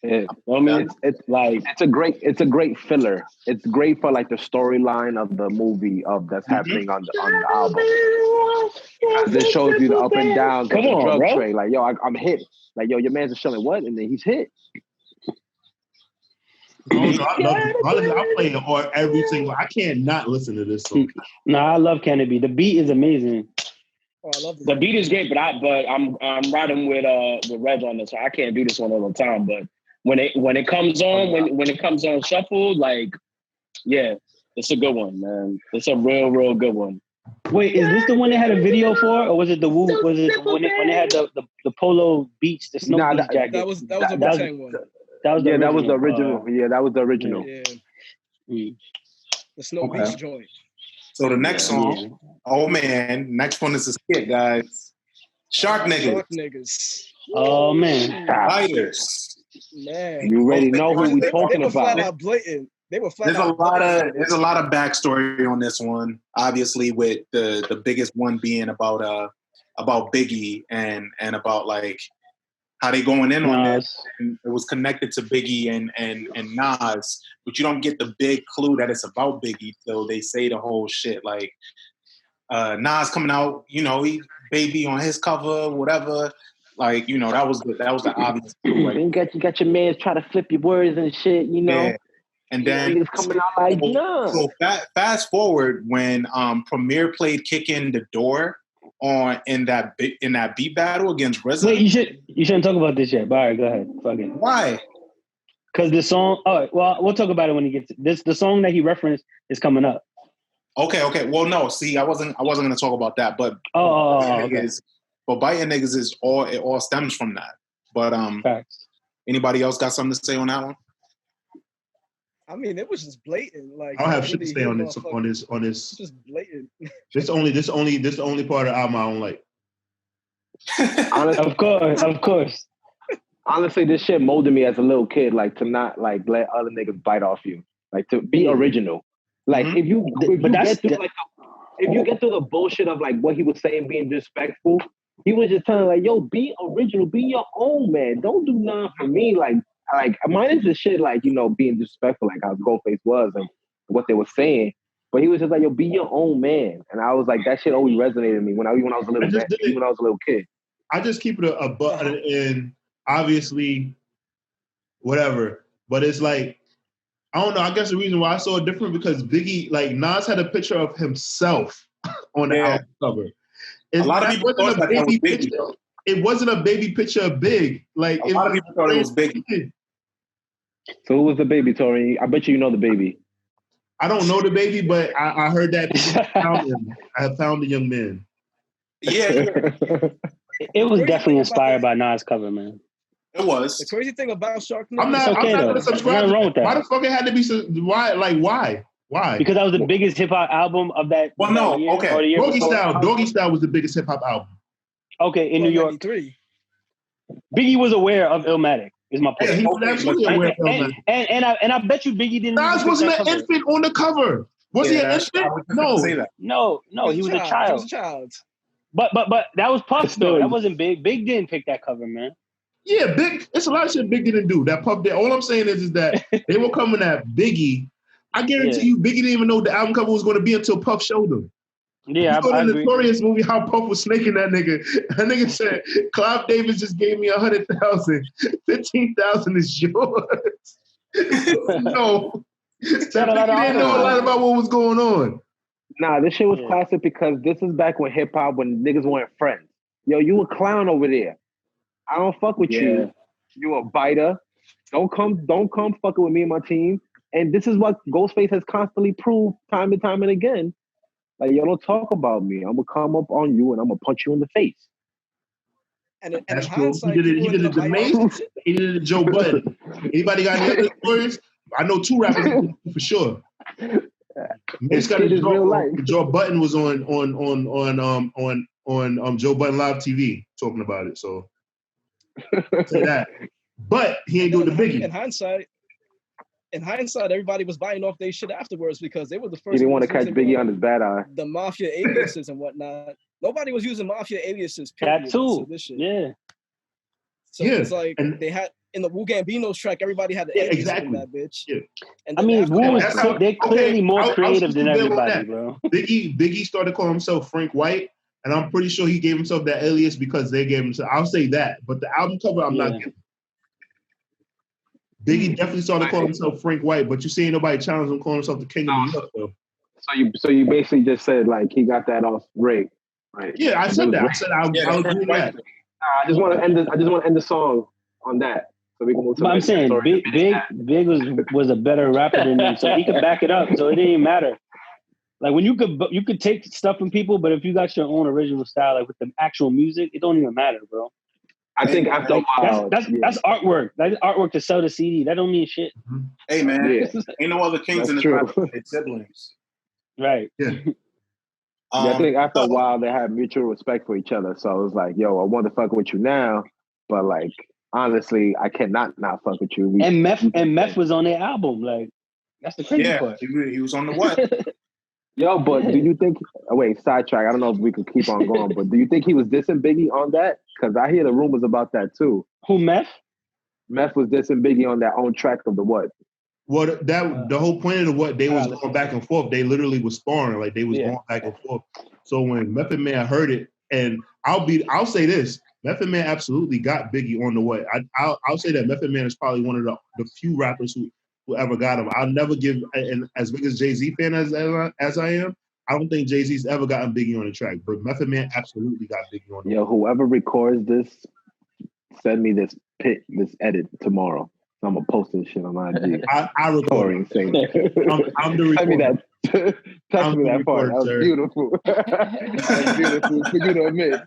I mean, it's a great filler. It's great for like the storyline of the movie that's happening on the album. This shows you the up and downs of the drug trade. Like, yo, I'm hit. Like, yo, your man's just showing what, and then he's hit. I play it or every single. I can't not listen to this song. No, I love Can It Be. The beat is amazing. Oh, I love this. The beat is great, but I'm riding with Reg on this. So I can't do this one all the time. But when it comes on, when it comes on shuffle, like, yeah, it's a good one, man. It's a real good one. Wait, is this the one they had a video for, or was it the Wu? Was it when they had the polo beach, the snow beach jacket? That was a Wu-Tang one. That was the that was the original. That was the original. Yeah. The snow beach joint. So the next song, oh man, next one is a skit, guys. Shark niggas. Oh man, fighters. Man, you already know who we talking about. Flat out blatant. They were flat there's out. There's a lot of backstory on this one. Obviously, with the biggest one being about Biggie and about like how they going in on this. And it was connected to Biggie and Nas, but you don't get the big clue that it's about Biggie till they say the whole shit. Like Nas coming out, you know, he baby on his cover, whatever. Like, you know, that was the obvious clue. Like, you got your man try to flip your words and shit, you know. Yeah. And then he's coming out like nah. So fast forward when Premier played "Kick in the Door" in that beat battle against RZA. Wait, you shouldn't talk about this yet. But all right, go ahead. Fuck it. Why? Because the song. Oh, well, we'll talk about it when he gets this. The song that he referenced is coming up. Okay. Well, no. See, I wasn't going to talk about that. But okay. But biting niggas is it all stems from that. But Facts. Anybody else got something to say on that one? I mean, it was just blatant. Like, I don't have shit to say on this. It's just blatant. This the only part of the album I don't like. Honestly, of course. Honestly, this shit molded me as a little kid, like to not like let other niggas bite off you, like to be original. Like if you get through the bullshit of like what he was saying being disrespectful, he was just telling like, yo, be original, be your own man. Don't do nothing for me. Like mine is the shit like, you know, being disrespectful, like how Ghostface was and what they were saying. But he was just like, yo, be your own man. And I was like, that shit always resonated with me when I was a little man, even when I was a little kid. I just keep it a button and obviously whatever. But it's like, I don't know, I guess the reason why I saw it different because Biggie, like Nas had a picture of himself on the album cover. A lot of people thought that was Biggie. It wasn't a baby picture of Big. Like a lot of people thought it was Biggie. So who was the baby, Tori? I bet you know the baby. I don't know the baby, but I heard that I have found the young man. Yeah. It was definitely inspired by Nas' cover, man. It was. The crazy thing about Shark Niggas. I'm not going to subscribe. Why the fuck it had to be? Why? Like why? Why? Because that was the biggest hip hop album of that. Well, no, year, okay. Doggy Style was the biggest hip hop album. Okay, in New York. 93. Biggie was aware of Illmatic. Is my point. Yeah, he was absolutely aware of Illmatic. And I bet you Biggie didn't. Nas wasn't an infant on the cover. Was he an infant? No, he was a child. He was a child. But that was Puff though. That wasn't Big. Big didn't pick that cover, man. Yeah, Big. It's a lot of shit Big didn't do. That Puff did. All I'm saying is that they were coming at Biggie. I guarantee you, Biggie didn't even know the album cover was going to be until Puff showed him. Yeah, you saw the Notorious movie how Puff was snaking that nigga. That nigga said, Clive Davis just gave me 100,000. 15,000 is yours. No. That Biggie didn't know a lot about what was going on. Nah, this shit was classic because this is back when hip hop, when niggas weren't friends. Yo, you a clown over there. I don't fuck with you. You a biter. Don't come fucking with me and my team. And this is what Ghostface has constantly proved time and time and again. Like, yo, don't talk about me. I'm gonna come up on you and I'm gonna punch you in the face. And that's cool. He did it the Mace. He did it to Joe Budden. Anybody got any other stories? I know two rappers for sure. Mace got his real life. Joe Budden was on Joe Budden Live TV talking about it. So say that. But he ain't doing the Biggie. In hindsight, everybody was biting off their shit afterwards because they were the first. He didn't want to catch Biggie on his bad eye. The mafia aliases and whatnot. Nobody was using mafia aliases. That too. Yeah. So it's like they had in the Wu Gambino's track, everybody had the alias in that bitch. Yeah. And I mean, they're clearly more creative than everybody, bro. Biggie started calling himself Frank White, and I'm pretty sure he gave himself that alias because they gave him. I'll say that, but the album cover, I'm not giving. Biggie definitely started calling himself Frank White, but you see ain't nobody challenge him calling himself the King of New York, though. So you basically just said like he got that off Ray. Right. Yeah, I said that. I said I'll agree with that. I just want to end the song on that, so we can move to. But I'm saying Big was a better rapper than them, so he could back it up. So it didn't matter. Like when you could take stuff from people, but if you got your own original style, like with the actual music, it don't even matter, bro. I think after a while, that's artwork. That's artwork to sell the CD. That don't mean shit. Hey man, ain't no other kings in the trap. It's siblings. Right. Yeah. I think after a while they had mutual respect for each other. So I was like, yo, I want to fuck with you now, but like honestly, I cannot not fuck with you. And Meth was on their album. Like that's the crazy part. He was on the what? Yo, but do you think? Oh, wait, sidetrack. I don't know if we could keep on going, but do you think he was dissing Biggie on that? Because I hear the rumors about that too. Who, Meth? Meth was dissing Biggie on that own track of the what? Well, the whole point of the what they was going back and forth. They literally was sparring, like they was going back and forth. So when Method Man heard it, and I'll say this: Method Man absolutely got Biggie on the what. I'll say that Method Man is probably one of the few rappers who ever got him. I'll never give, and as big as Jay-Z fan as I am, I don't think Jay-Z's ever gotten Biggie on the track, but Method Man absolutely got Biggie on the track. Yo, whoever records this, send me this edit tomorrow. I'm gonna post this shit on IG. I record it. I'm the recorder. Send me that. Text me that part. That was beautiful. That was beautiful for you to admit.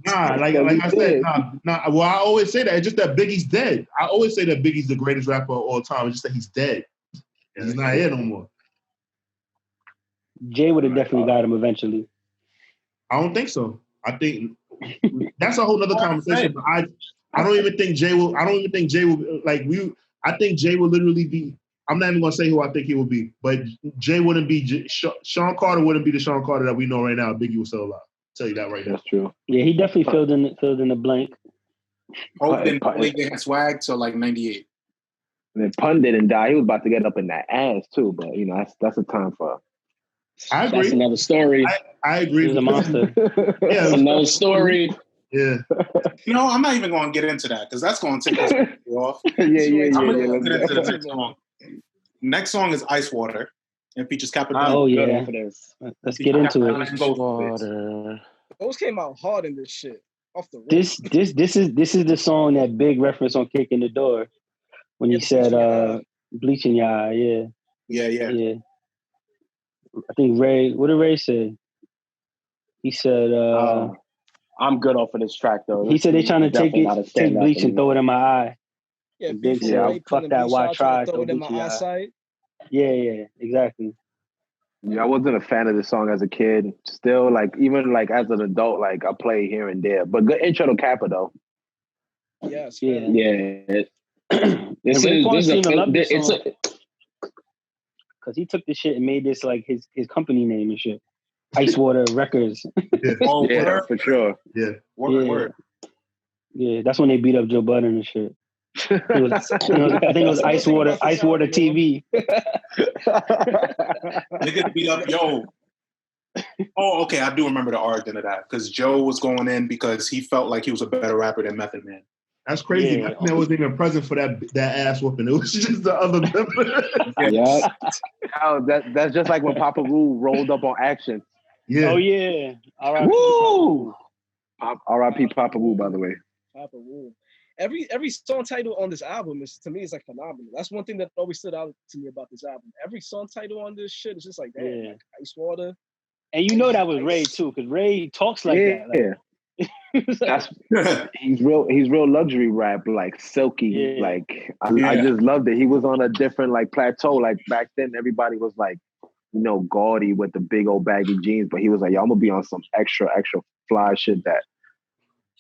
Nah, like I said, nah. Well, I always say that. It's just that Biggie's dead. I always say that Biggie's the greatest rapper of all time. It's just that he's dead. He's not here no more. Jay would have definitely got him eventually. I don't think so. I think that's a whole nother conversation. But I don't even think Jay will. I don't even think Jay will. I think Jay will literally be. I'm not even gonna say who I think he will be, but Jay wouldn't be. Sean Carter wouldn't be the Sean Carter that we know right now. Biggie was still alive. I'll tell you that right now. That's true. Yeah, he definitely filled in the blank. Hope didn't play against Swag till like 98. And then Pun didn't die. He was about to get up in that ass too, but you know that's a time for. I agree. That's another story. I agree. He's a monster. Yeah, another story. Yeah. I'm not even going to get into that because that's going to take us off. Yeah. I'm going to get into the next song. Next song is Ice Water and features Capital. Oh yeah. Let's get into it. Those came out hard in this shit. Off the this is the song that Big reference on Kick in the Door when he said bleaching your eye. Yeah. I think Ray. What did Ray say? He said, "I'm good off of this track, though." He said they're trying to take bleach and throw it in my eye. Yeah, fuck that. Why try? Throw it in my eyesight. Yeah, exactly. Yeah, I wasn't a fan of this song as a kid. Still, even as an adult, I play here and there. But good intro to Kappa, though. Yes. Yeah. Because he took this shit and made this his company name and shit. Ice Water Records. Yeah, for sure. Yeah. Word. Yeah, that's when they beat up Joe Budden and shit. I think it was Ice Water TV. Niggas beat up, yo. Oh, okay. I do remember the origin of that because Joe was going in because he felt like he was a better rapper than Method Man. That's crazy. Yeah. Method Man wasn't even present for that ass whooping. It was just the other member. Yeah. That's just like when Papa Wu rolled up on Action. Yeah. Oh yeah. R.I.P. Papa Wu, by the way. Papa Wu. Every song title on this album is phenomenal. That's one thing that always stood out to me about this album. Every song title on this shit is just like Ice Water. And you know that was Ray too, because Ray talks like that. He's real luxury rap, silky. Yeah. I just loved it. He was on a different plateau. Back then, everybody was gaudy with the big old baggy jeans, but he was like, yo, I'm gonna be on some extra fly shit that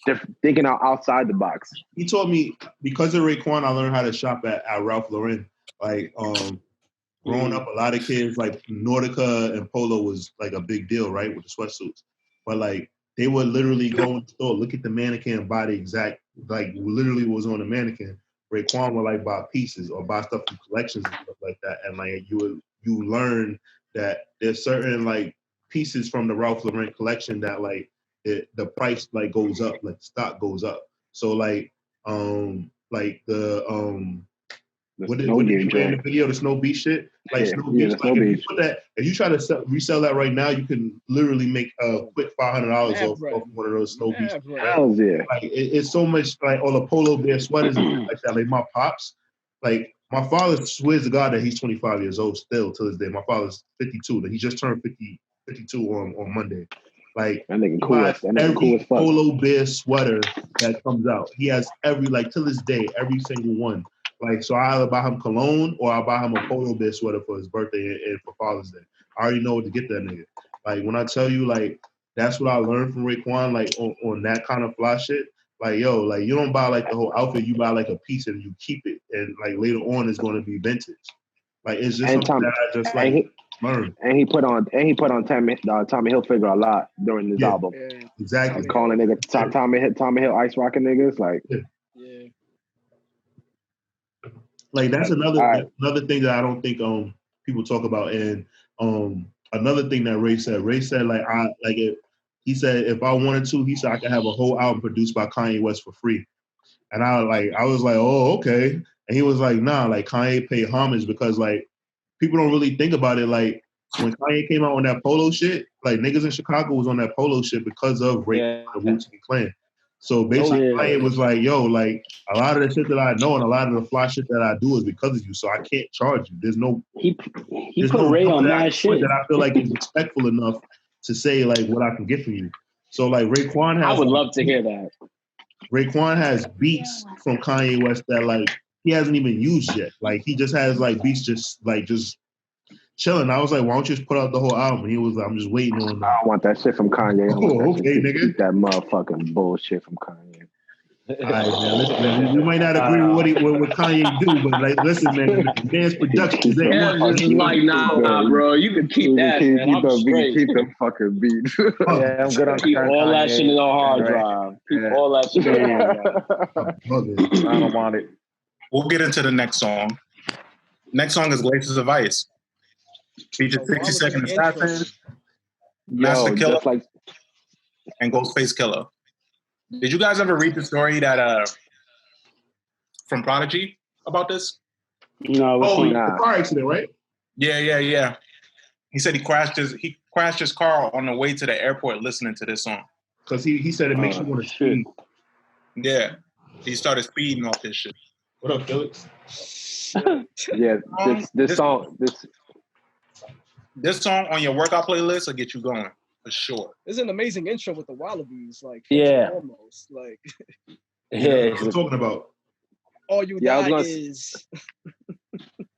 they're thinking outside the box. He told me because of Raekwon, I learned how to shop at Ralph Lauren. Growing up, a lot of kids Nordica and Polo was a big deal, right, with the sweatsuits. But they would literally go in the store, look at the mannequin, and buy the exact literally what was on the mannequin. Raekwon would buy pieces or buy stuff from collections and stuff like that, and you learn that there's certain pieces from the Ralph Lauren collection that the price goes up, the stock goes up. So the What did you play in the video? The Snow Beach shit, like Snow Beach. Like if you put that, if you try to resell that right now, you can literally make a quick $500 off one of those Snow Beach. Hells yeah! Like it's so much like all the polo bear sweaters and like that. Like my pops, like my father swears to God that he's 25 years old still to this day. My father's 52. He just turned 52 on Monday. Like that nigga cool. That nigga cool as fuck. Polo bear sweater that comes out, he has every like to this day every single one. Like so, I either buy him cologne or I buy him a polo bear sweater for his birthday and for Father's Day. I already know what to get that nigga. Like when I tell you, like that's what I learned from Raekwon. Like on that kind of fly shit. Like yo, like you don't buy like the whole outfit. You buy like a piece and you keep it, and like later on it's going to be vintage. Like it's just something that I just like. And he put on Tommy Hilfiger a lot during this album. Yeah, exactly. Calling nigga Tommy Hill ice rocking niggas like. Yeah. Like that's another thing that I don't think people talk about. And another thing that Ray said he said if I wanted to, he said I could have a whole album produced by Kanye West for free. And I was like, oh, okay. And he was like, nah, like Kanye paid homage because like people don't really think about it. Like when Kanye came out on that polo shit, like niggas in Chicago was on that polo shit because of Ray and Wu-Tang Clan. So basically Kanye was like, yo, like a lot of the shit that I know and a lot of the fly shit that I do is because of you. So I can't charge you. There's no he put Ray on that shit that I feel like is respectful enough to say like what I can get from you. So like Raekwon has I would love to hear that. Raekwon has beats from Kanye West that like he hasn't even used yet. Like he just has like beats just chilling. I was like, why don't you just put out the whole album? And he was like, I'm just waiting on that. I want that shit from Kanye. Oh, okay, nigga. That motherfucking bullshit from Kanye. All right, man. Listen, man. We might not agree with what Kanye do, but like, listen, man. Man's production is like, nah, bro. You can keep that, man. I'm straight. Keep them fucking beats. Yeah, I'm good on keep all that shit in the hard drive. Keep all that shit in the hard drive. I don't want it. We'll get into the next song. Next song is Glaciers of Ice. Features 60 Second Assassin, Master Killah, and Ghostface Killah. Did you guys ever read the story that from Prodigy about this? No, the car accident, right? Yeah. He said he crashed his car on the way to the airport listening to this song. Because he said it makes you want to speed. Yeah. He started speeding off this shit. What up, Felix? Yeah, this song on your workout playlist will get you going for sure. There's an amazing intro with the Wallabies, like almost like. Yeah, what I'm talking about. All you is.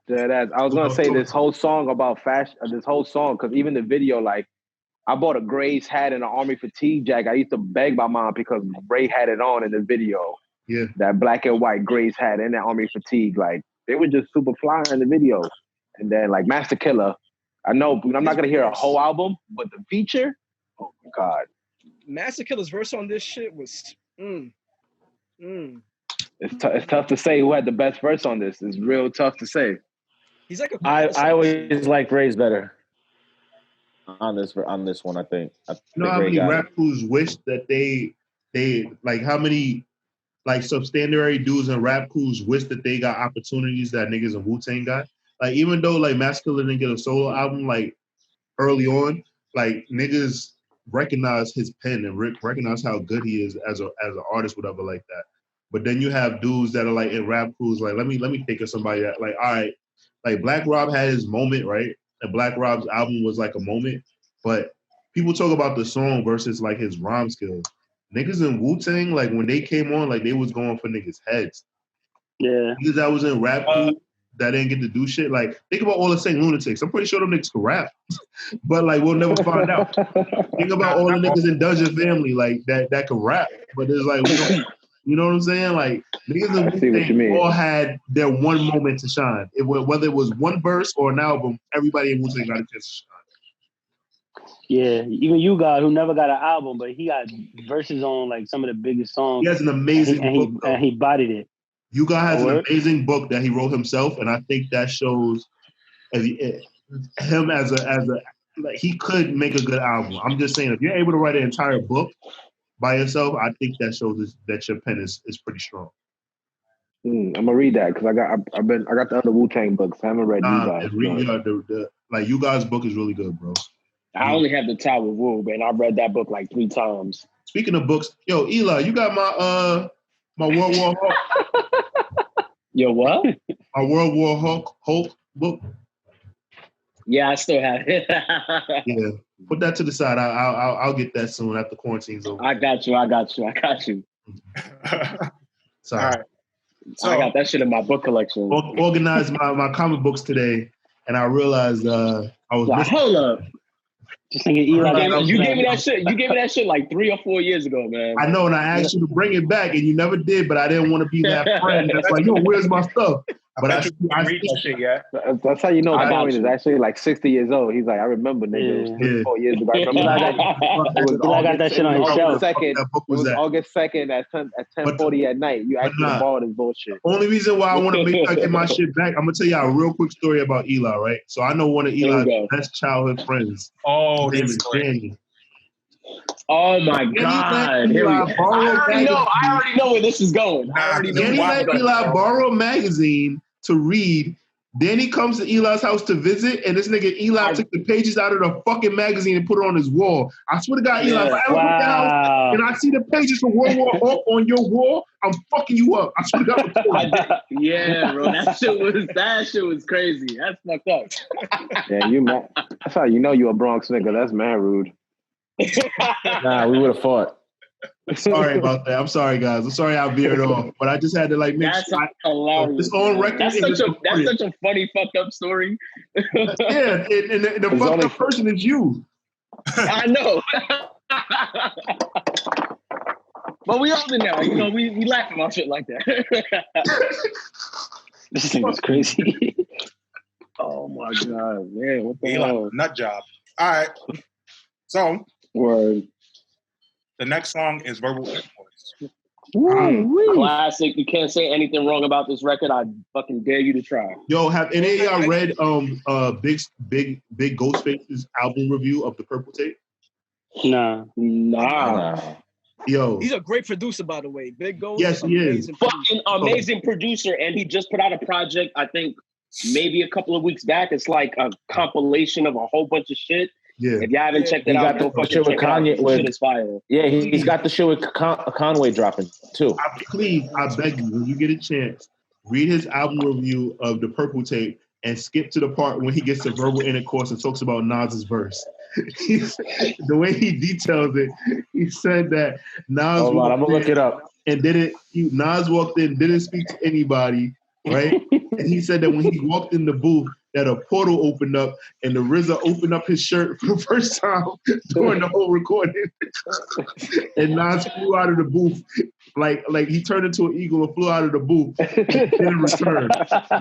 I was gonna say this whole song about fashion. This whole song, because even the video, like, I bought a Gray's hat and an Army fatigue jacket. I used to beg my mom because Ray had it on in the video. Yeah, that black and white Gray's hat and that Army fatigue, like they were just super fly in the video. And then like Master Killah, I know I'm not gonna hear a whole album, but the feature, oh my god, Master Killah's verse on this shit was. It's tough to say who had the best verse on this. It's real tough to say. He's like I always like Ray's better on this one. I think. You know how many rap crews wish that they like how many like substandard dudes and rap crews wish that they got opportunities that niggas in Wu-Tang got. Like even though like Master Killah didn't get a solo album like early on, like niggas recognize his pen and recognize how good he is as an artist, whatever like that. But then you have dudes that are like in rap crews, like let me think of somebody that like, all right, like Black Rob had his moment, right? And Black Rob's album was like a moment, but people talk about the song versus like his rhyme skills. Niggas in Wu-Tang, like when they came on, like they was going for niggas' heads. Yeah. Niggas that was in rap crew that didn't get to do shit. Like think about all the same lunatics. I'm pretty sure them niggas can rap, but like we'll never find out. Think about all the niggas in Dungeon Family, like that can rap, but it's like we don't. You know what I'm saying? Like niggas in Wu-Tang all had their one moment to shine. Whether it was one verse or an album, everybody in Wu-Tang got a chance to shine. Yeah, even you guys who never got an album, but he got verses on like some of the biggest songs. He has an amazing book, and he bodied it. You guys has an amazing book that he wrote himself, and I think that shows him as a like he could make a good album. I'm just saying, if you're able to write an entire book by yourself, I think that shows that your pen is pretty strong. I'm gonna read that because I got the other Wu-Tang books. I haven't read you guys. Like you guys' book is really good, bro. I only have the Tower of Wu, man. I've read that book like 3 times. Speaking of books, yo, Eli, you got my World War Hulk. Yo, what? My World War Hulk book. Yeah, I still have it. Yeah, put that to the side. I'll get that soon after quarantine's over. I got you. Sorry. All right. So I got that shit in my book collection. Organized my comic books today, and I realized I was. Hold up. Just thinking Eli. You gave me that shit. You gave me that shit like 3 or 4 years ago, man. I know, and I asked you to bring it back, and you never did. But I didn't want to be that friend that's like, yo, where's my stuff? But I read that shit, yeah. That's how you know Darwin is actually like 60 years old. He's like, I remember, nigga. It was 4 years ago. I remember Eli got that shit on his shelf. It was August 2nd at 10:40 at night. You actually borrowed his bullshit. Only reason why I want to make sure I get my shit back, I'm gonna tell y'all a real quick story about Eli, right? So I know one of Eli's best childhood friends. Oh, his name is Danny. Oh my God! Here we go. I already know where this is going. Danny let Eli borrow a magazine to read. Danny comes to Eli's house to visit, and this nigga Eli took the pages out of the fucking magazine and put it on his wall. I swear to God, Eli, if I ever come to the house and I see the pages from World War Hulk on your wall, I'm fucking you up. I swear to God. Yeah, bro, that shit was crazy. That's fucked up. Yeah, you mad. That's how you know you a Bronx nigga. That's mad rude. Nah, we would have fought. Sorry about that. I'm sorry, guys. I'm sorry I veered off, but I just had to like make sure. Hilarious. It's on record. That's such a funny fucked up story. Yeah, and the fucked up person is you. I know. But we older now, you know. We laugh about shit like that. This thing is crazy. Oh my God, man! What the Eli, hell? nut job. All right. So, Word. The next song is Verbal Influence. Classic. You can't say anything wrong about this record. I fucking dare you to try. Yo, have any of y'all read big Ghostface's album review of the Purple Tape? Nah. Yo, he's a great producer, by the way. Big Ghost. Yes, he is. Fucking amazing producer, and he just put out a project. I think maybe a couple of weeks back. It's like a compilation of a whole bunch of shit. Yeah. If y'all haven't checked it out, go fucking check it out. The shit is fire. Yeah, he's got the shit with Conway dropping too. I beg you, when you get a chance, read his album review of the Purple Tape and skip to the part when he gets to verbal intercourse and talks about Nas's verse. The way he details it, he said that Nas. Hold on, I'm gonna look it up. And Nas walked in, didn't speak to anybody, right? And he said that when he walked in the booth, that a portal opened up and the RZA opened up his shirt for the first time during the whole recording. And Nas flew out of the booth. Like he turned into an eagle and flew out of the booth and didn't return.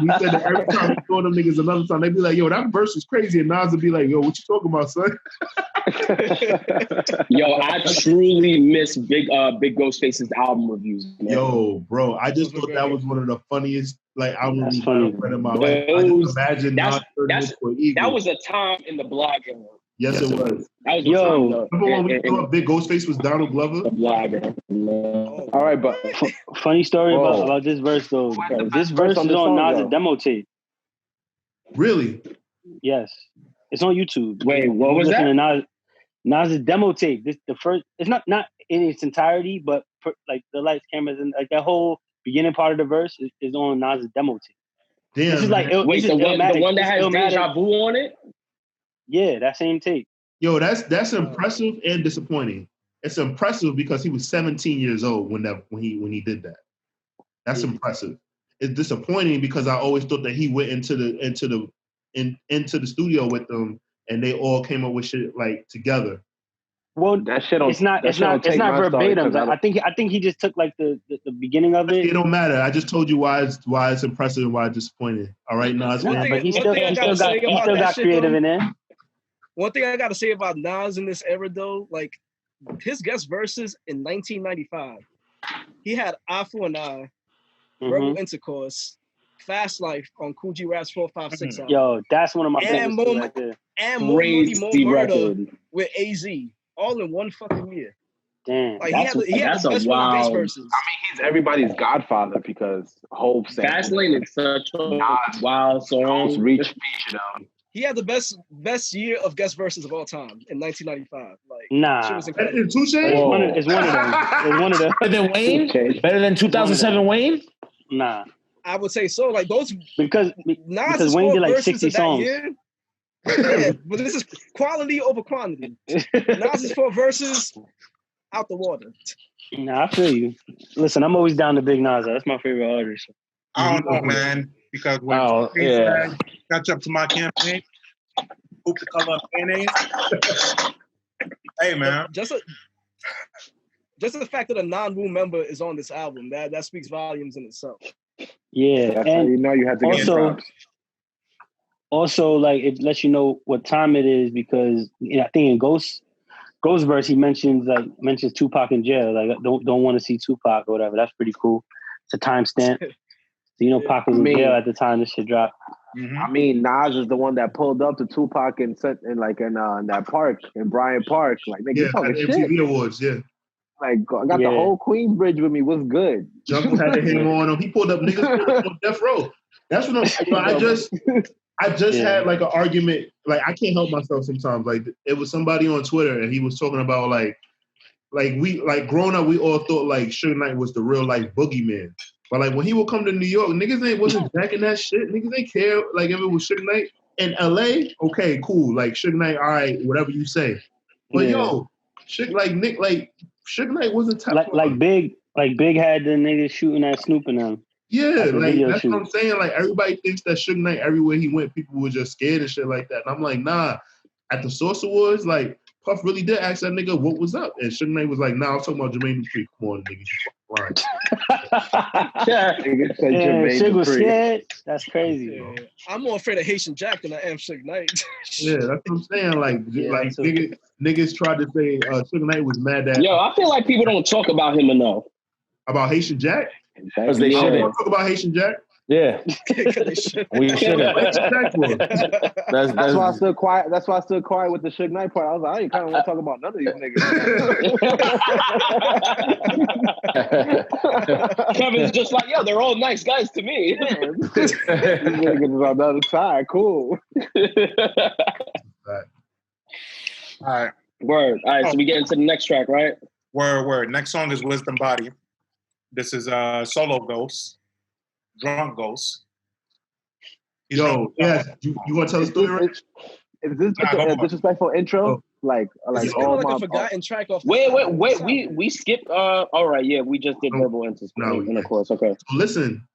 He said that every time he saw them niggas another time, they'd be like, yo, that verse was crazy. And Nas would be like, yo, what you talking about, son? Yo, I truly miss Big Ghostface's album reviews, man. Yo, bro, I just thought that was one of the funniest album reviews I've read in my life. I just imagine that was a time in the blogging world. Yes, it was. That was remember when we thought Big Ghostface was Donald Glover? The blogger. All right, but funny story about this verse though. This verse is on Nas' demo tape. Really? Yes, it's on YouTube. Wait, what was that? Nas' demo tape. The first. It's not in its entirety, but like the lights, cameras, and like that whole beginning part of the verse is on Nas' demo tape. Damn. This is like the one that has Deja Vu on it. Yeah, that same tape. Yo, that's impressive and disappointing. It's impressive because he was 17 years old when he did that. That's impressive. It's disappointing because I always thought that he went into the studio with them and they all came up with shit like together. Well, that shit it's not verbatim. I think he just took like the beginning of it. It don't matter. I just told you why it's impressive and why it's disappointing. All right, Nas. But he still got creative in there. One thing I gotta say about Nas in this era though, like his guest verses in 1995, he had Eye for an Eye, Verbal Intercourse, Fast Life on Cool G Rap's 456 album. Yo, that's one of my favorites right there. And More Money, More Murder with AZ, all in one fucking year. Damn. Like he had the that's a best run of bass wild- verses. I mean, he's everybody's godfather because Hope sampled Fastlane is such a wild song. Ghost Reach featured him. He had the best year of guest verses of all time in 1995. Like, Nah. shit was incredible. Touche? It's one of them. It's one of them. Better than Wayne? Okay. Better than 2007 Wayne? Nah. I would say so. Like those Because Nas' Wayne four did like verses 60 of that songs. year. Yeah, but this is quality over quantity. Nas's 4 verses out the water. Nah, I feel you. Listen, I'm always down to Big Nas. That's my favorite artist. I don't know, man, because when yeah. catch up to my campaign, hoop the color of mayonnaise. Hey, man. Just the fact that a non-Wu member is on this album, that speaks volumes in itself. Yeah, That's how and you know you have to get props. also, like it lets you know what time it is because I think in Ghost verse he mentions Tupac in jail. Like don't want to see Tupac or whatever. That's pretty cool. It's a timestamp. So Pac was in jail at the time this shit dropped. Mm-hmm. I mean, Nas is the one that pulled up to Tupac in that park in Bryant Park. Like, nigga, you talking shit. MTV Awards, yeah. Like, I got the whole Queensbridge with me. What's good? Jungle had to hang on him. He pulled up niggas on death row. That's what I just had like an argument. Like, I can't help myself sometimes. Like, it was somebody on Twitter and he was talking about like growing up, we all thought like Suge Knight was the real like boogeyman. But like when he would come to New York, niggas wasn't jacking that shit. Niggas ain't care like if it was Suge Knight. In LA, okay, cool. Like Suge Knight, all right, whatever you say. But yo, Suge Knight wasn't like Big had the niggas shooting at Snoop and them. Yeah, like that's what I'm saying. Like everybody thinks that Suge Knight everywhere he went, people were just scared and shit like that. And I'm like, nah. At the Source Awards, like Puff really did ask that nigga what was up, and Suge Knight was like, "Nah, I'm talking about Jermaine Dupri. Come on, nigga, you lying." Suge was scared. That's crazy. Yeah. I'm more afraid of Haitian Jack than I am Suge Knight. Yeah, that's what I'm saying. Like niggas tried to say Suge Knight was mad at. Yo, I feel like people don't talk about him enough. About Haitian Jack? Because they shouldn't. Talk about Haitian Jack? Yeah. We shouldn't. That's why I stood quiet. That's why I stood quiet with the Suge Knight part. I was like, I ain't kind of want to talk about none of these niggas. Kevin's just like, yo, they're all nice guys to me. These niggas on the other side, cool. All right. Word. All right, so we get into the next track, right? Word. Next song is Wisdom Body. This is Solo Ghost. Drunk Ghost. Yo, yes. You want to tell the story, Rich? Is this a disrespectful intro? Oh. Like all my forgotten track off. Wait. We skipped. All right, yeah, we just did verbal intercourse. Okay. So listen.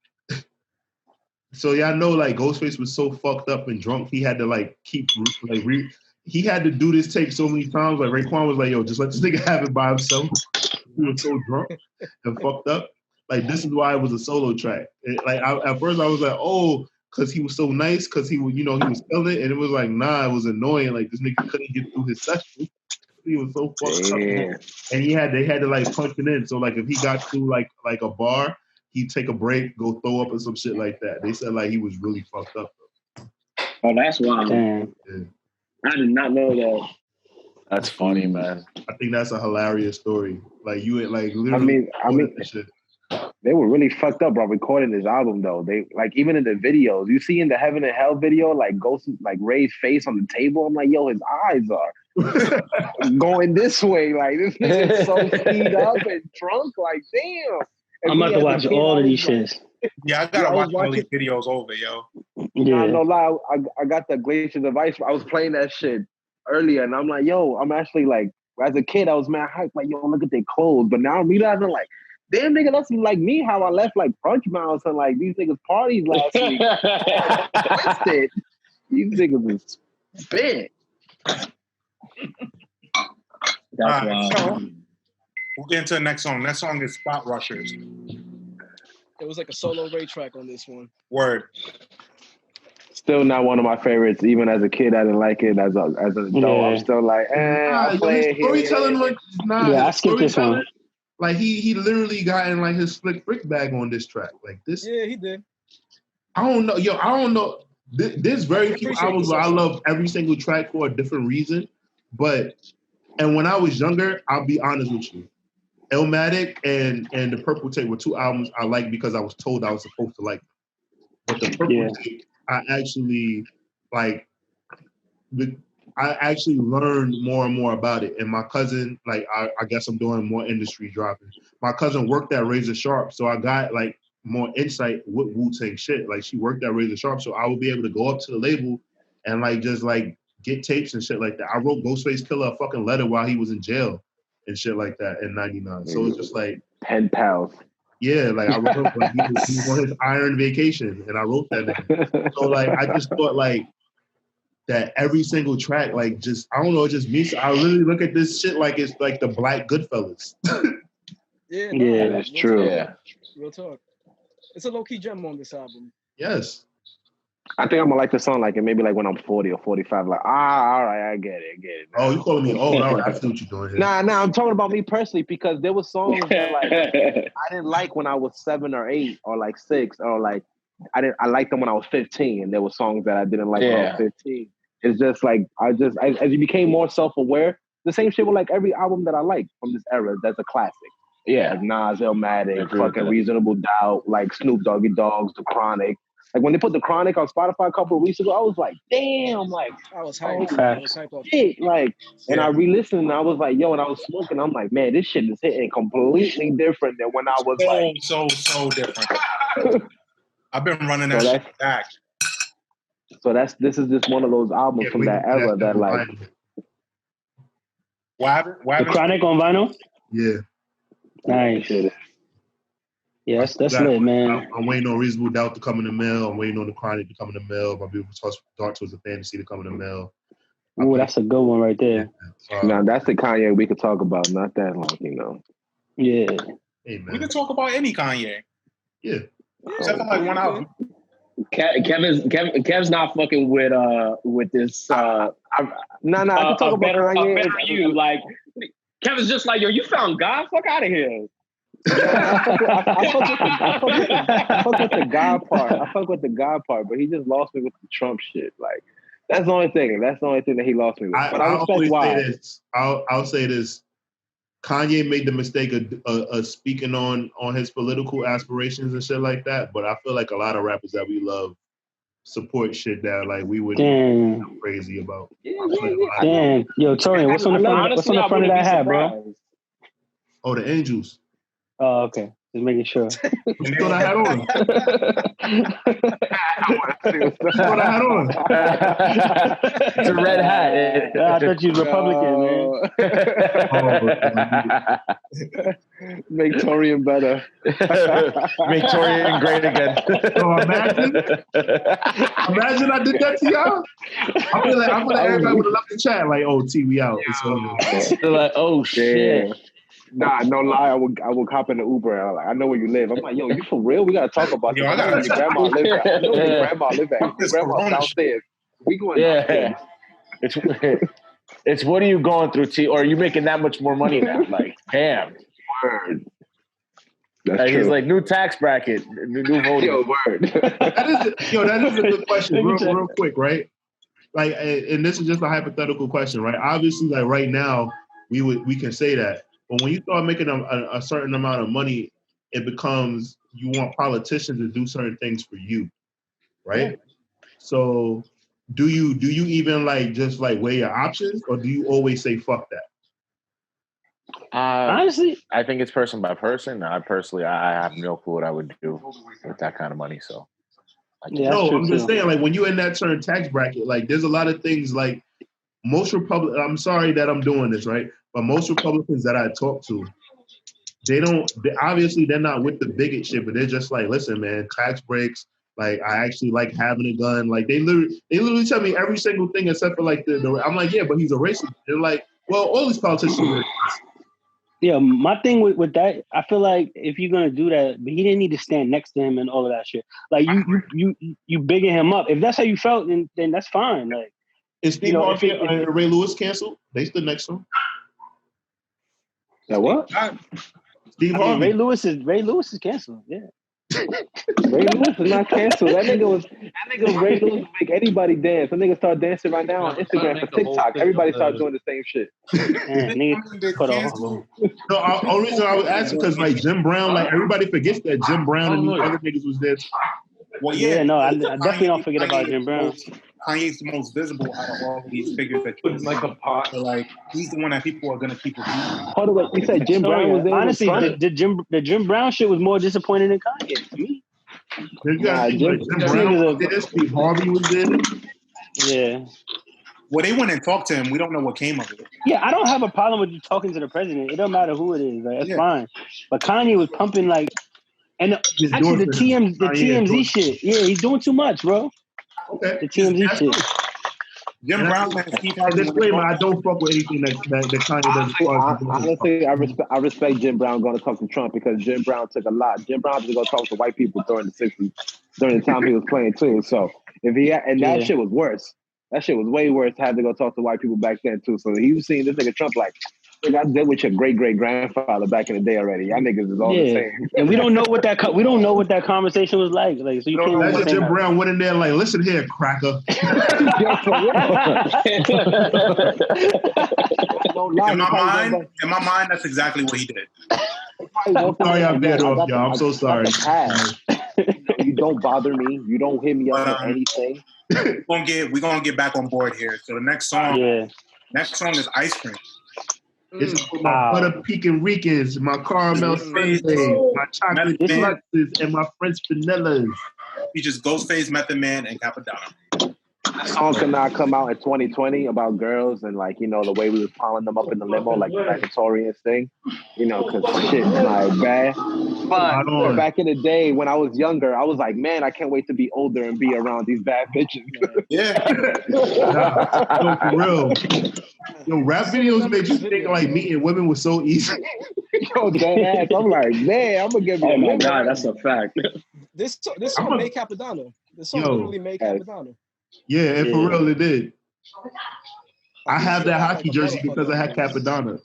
So y'all know, like Ghostface was so fucked up and drunk, he had to like keep he had to do this take so many times. Like Raekwon was like, "Yo, just let this nigga have it by himself." He was so drunk and fucked up. Like, this is why it was a solo track. At first I was like, oh, because he was so nice, because he was, he was killing it. And it was like, nah, it was annoying. Like, this nigga couldn't get through his session. He was so fucked up. And they had to like punch it in. So like if he got through like a bar, he'd take a break, go throw up or some shit like that. They said like he was really fucked up. Oh, that's wild. Yeah. I did not know that. That's funny, man. I think that's a hilarious story. Like you ain't like literally. I mean, shit. They were really fucked up, bro, recording this album though. They like even in the videos, you see in the Heaven and Hell video, like Ghost like Ray's face on the table. I'm like, yo, his eyes are going this way. Like this nigga's so speed up and drunk. Like, damn. And I'm about to watch all of these shits. Yeah, I gotta watch all these videos over, yo. Yeah, no lie. I got the Glaciers of Ice. I was playing that shit earlier, and I'm like, yo, I'm actually like, as a kid, I was mad hyped, like, yo, look at their clothes. But now I'm realizing, like, damn, nigga, that's like me, how I left like Punch Mouse and like these niggas parties last week. Twisted. These niggas is spit. That's wild. We'll get into the next song. Next song is Spot Rushers. It was like a solo Ray track on this one. Word. Still not one of my favorites. Even as a kid, I didn't like it. As an adult, I'm still like, I'll play it here. Storytelling, I skipped this one. Like he literally got in like his Slick Rick bag on this track. Like this. Yeah, he did. I don't know. Yo, I don't know. There's very few albums where I love every single track for a different reason. And when I was younger, I'll be honest with you. Illmatic and the Purple Tape were two albums I liked because I was told I was supposed to like them. But the Purple Tape, I actually like. I actually learned more and more about it. And my cousin, like, I guess I'm doing more industry dropping. My cousin worked at Razor Sharp, so I got like more insight with Wu-Tang shit. Like, she worked at Razor Sharp, so I would be able to go up to the label and like just like get tapes and shit like that. I wrote Ghostface Killah a fucking letter while he was in jail and shit like that in '99. So it's just like pen pals. Yeah, like I wrote like he was on his iron vacation, and I wrote that nigga. So like I just thought like that every single track, like just I don't know, it just means I really look at this shit like it's like the Black Goodfellas. Yeah, that's true. Yeah, real talk. It's a low key gem on this album. Yes. I think I'm gonna like the song like it maybe like when I'm 40 or 45. Like, all right, I get it. Oh, you calling me old? All right, I see what you're doing here. Nah, I'm talking about me personally because there were songs that like I didn't like when I was 7 or 8 or like 6 or like I liked them when I was 15, and there were songs that I didn't like when I was 15. It's just like as you became more self-aware, the same shit with like every album that I like from this era that's a classic. Yeah, like Nas, Illmatic, fucking Reasonable Doubt, like Snoop Doggy Dogg's The Chronic. Like when they put The Chronic on Spotify a couple of weeks ago, I was like, damn, like I was hyped. Shit, like, and I re-listened and I was like, yo, and I was smoking. I'm like, man, this shit is hitting completely different than when I was so different. I've been running that shit back. So this is just one of those albums from that era that like. The Chronic on vinyl? Yeah. Nice. Yeah, that's lit, man. I'm waiting on Reasonable Doubt to come in the mail. I'm waiting on The Chronic to come in the mail. My Beautiful Dark Twisted Fantasy to come in the mail. Ooh, that's a good one right there. Now that's the Kanye we could talk about, not that like, Yeah. Hey, man. We can talk about any Kanye. Yeah. Except for like one album. Kev's not fucking with this. I can talk about Kanye. Better you. Like Kevin's just like, yo, you found God? Fuck out of here. I fuck with the God part. I fuck with the God part, but he just lost me with the Trump shit. Like that's the only thing. That's the only thing that he lost me with. But I respect why. I'll say this. Kanye made the mistake of speaking on his political aspirations and shit like that. But I feel like a lot of rappers that we love support shit that like we would be crazy about. Damn. Yo, Torian, what's on the front of that hat, bro? Oh, the Angels. Oh, okay. Just making sure. You thought I had on? What I had on? It's a red hat. I thought you was Republican, man. Make Torian better. Make Torian great again. So imagine I did that to y'all. I feel like everybody would have left the chat like, "Oh, T, we out." They're like, "Oh shit." Nah, no lie. I would hop in the Uber. I know where you live. I'm like, yo, you for real? We gotta talk about this. I know where your grandma live at. I know where your grandma live at. Your grandma's downstairs. We going downstairs. It's what are you going through, T? Or are you making that much more money now? Like, damn. Word. That's true. He's like, new tax bracket, new voting. Yo, word. That is a good question. Real quick, right? Like, and this is just a hypothetical question, right? Obviously, like right now, we can say that. But when you start making a certain amount of money, it becomes you want politicians to do certain things for you, right? Yeah. So do you even like just like weigh your options, or do you always say fuck that? Honestly, I think it's person by person. I have no clue what I would do with that kind of money. So I'm just saying, like when you're in that certain tax bracket, like there's a lot of things like most Republicans. I'm sorry that I'm doing this, right? But most Republicans that I talk to, obviously they're not with the bigot shit, but they're just like, listen, man, tax breaks. Like, I actually like having a gun. Like, they literally tell me every single thing except for like the I'm like, yeah, but he's a racist. They're like, well, all these politicians are racist. Yeah, my thing with that, I feel like if you're gonna do that, but he didn't need to stand next to him and all of that shit. Like you bigging him up. If that's how you felt, then that's fine. Like, is Steve Harvey and Ray Lewis canceled? They stood next to him. That what? Steve Harvey. Ray Lewis is canceled. Yeah. Ray Lewis is not canceled. That nigga was Ray Lewis to make anybody dance. That nigga start dancing right now on Instagram for TikTok. Everybody start doing the same shit. No, only reason I was asking because like Jim Brown, like everybody forgets that Jim Brown and these other niggas was there. Well, yeah, no, I definitely don't forget about Jim Brown. Kanye's the most visible out of all of these figures that you like a pot. So, like, he's the one that people are gonna keep reviewing. Hold on, wait. You said Jim Brown was there? Honestly, the Jim Brown shit was more disappointing than Kanye to me. Jim Brown was there. Steve Harvey was there. Yeah. Well, they went and talked to him. We don't know what came of it. Yeah, I don't have a problem with you talking to the president. It don't matter who it is. Like, that's fine. But Kanye was pumping like, and actually the TMZ shit. Yeah, he's doing too much, bro. Okay. The TMZ shit. Jim Brown and Steve Harvey. Disclaimer: I don't fuck with anything that Kanye does. Honestly, I respect Jim Brown going to talk to Trump because Jim Brown took a lot. Jim Brown had to go talk to white people during the '60s, during the time he was playing too. So that shit was worse. That shit was way worse. Had to go talk to white people back then too. So he was seeing this nigga Trump like, I did with your great grandfather back in the day already. Y'all niggas is all the same. And we don't know what that conversation was like. Like, so you can't imagine Jim Brown went in there like, listen here, cracker. In my mind, that's exactly what he did. I'm sorry I veered off, y'all. I'm so sorry. You don't bother me. You don't hit me up on anything. We're gonna get back on board here. So the next song is Ice Cream. This is for my butter pecan Ricans, my caramel sundaes, my chocolate deluxes, and my French vanillas. Features Ghostface, Method Man, and Capadonna. That song could not come out in 2020 about girls and like, you know, the way we was piling them up in the limo, like the Vacatorians thing, you know, because shit like bad. But back in the day when I was younger, I was like, man, I can't wait to be older and be around these bad bitches. No, for real. Yo, rap videos made you think like meeting women was so easy. Yo, dead ass. I'm like, man, I'm gonna give you. Oh my god, that's a fact. This song made Capadonna. This song literally made Capadonna. Yeah, and for real, it did. I have that hockey jersey because I had Capadonna.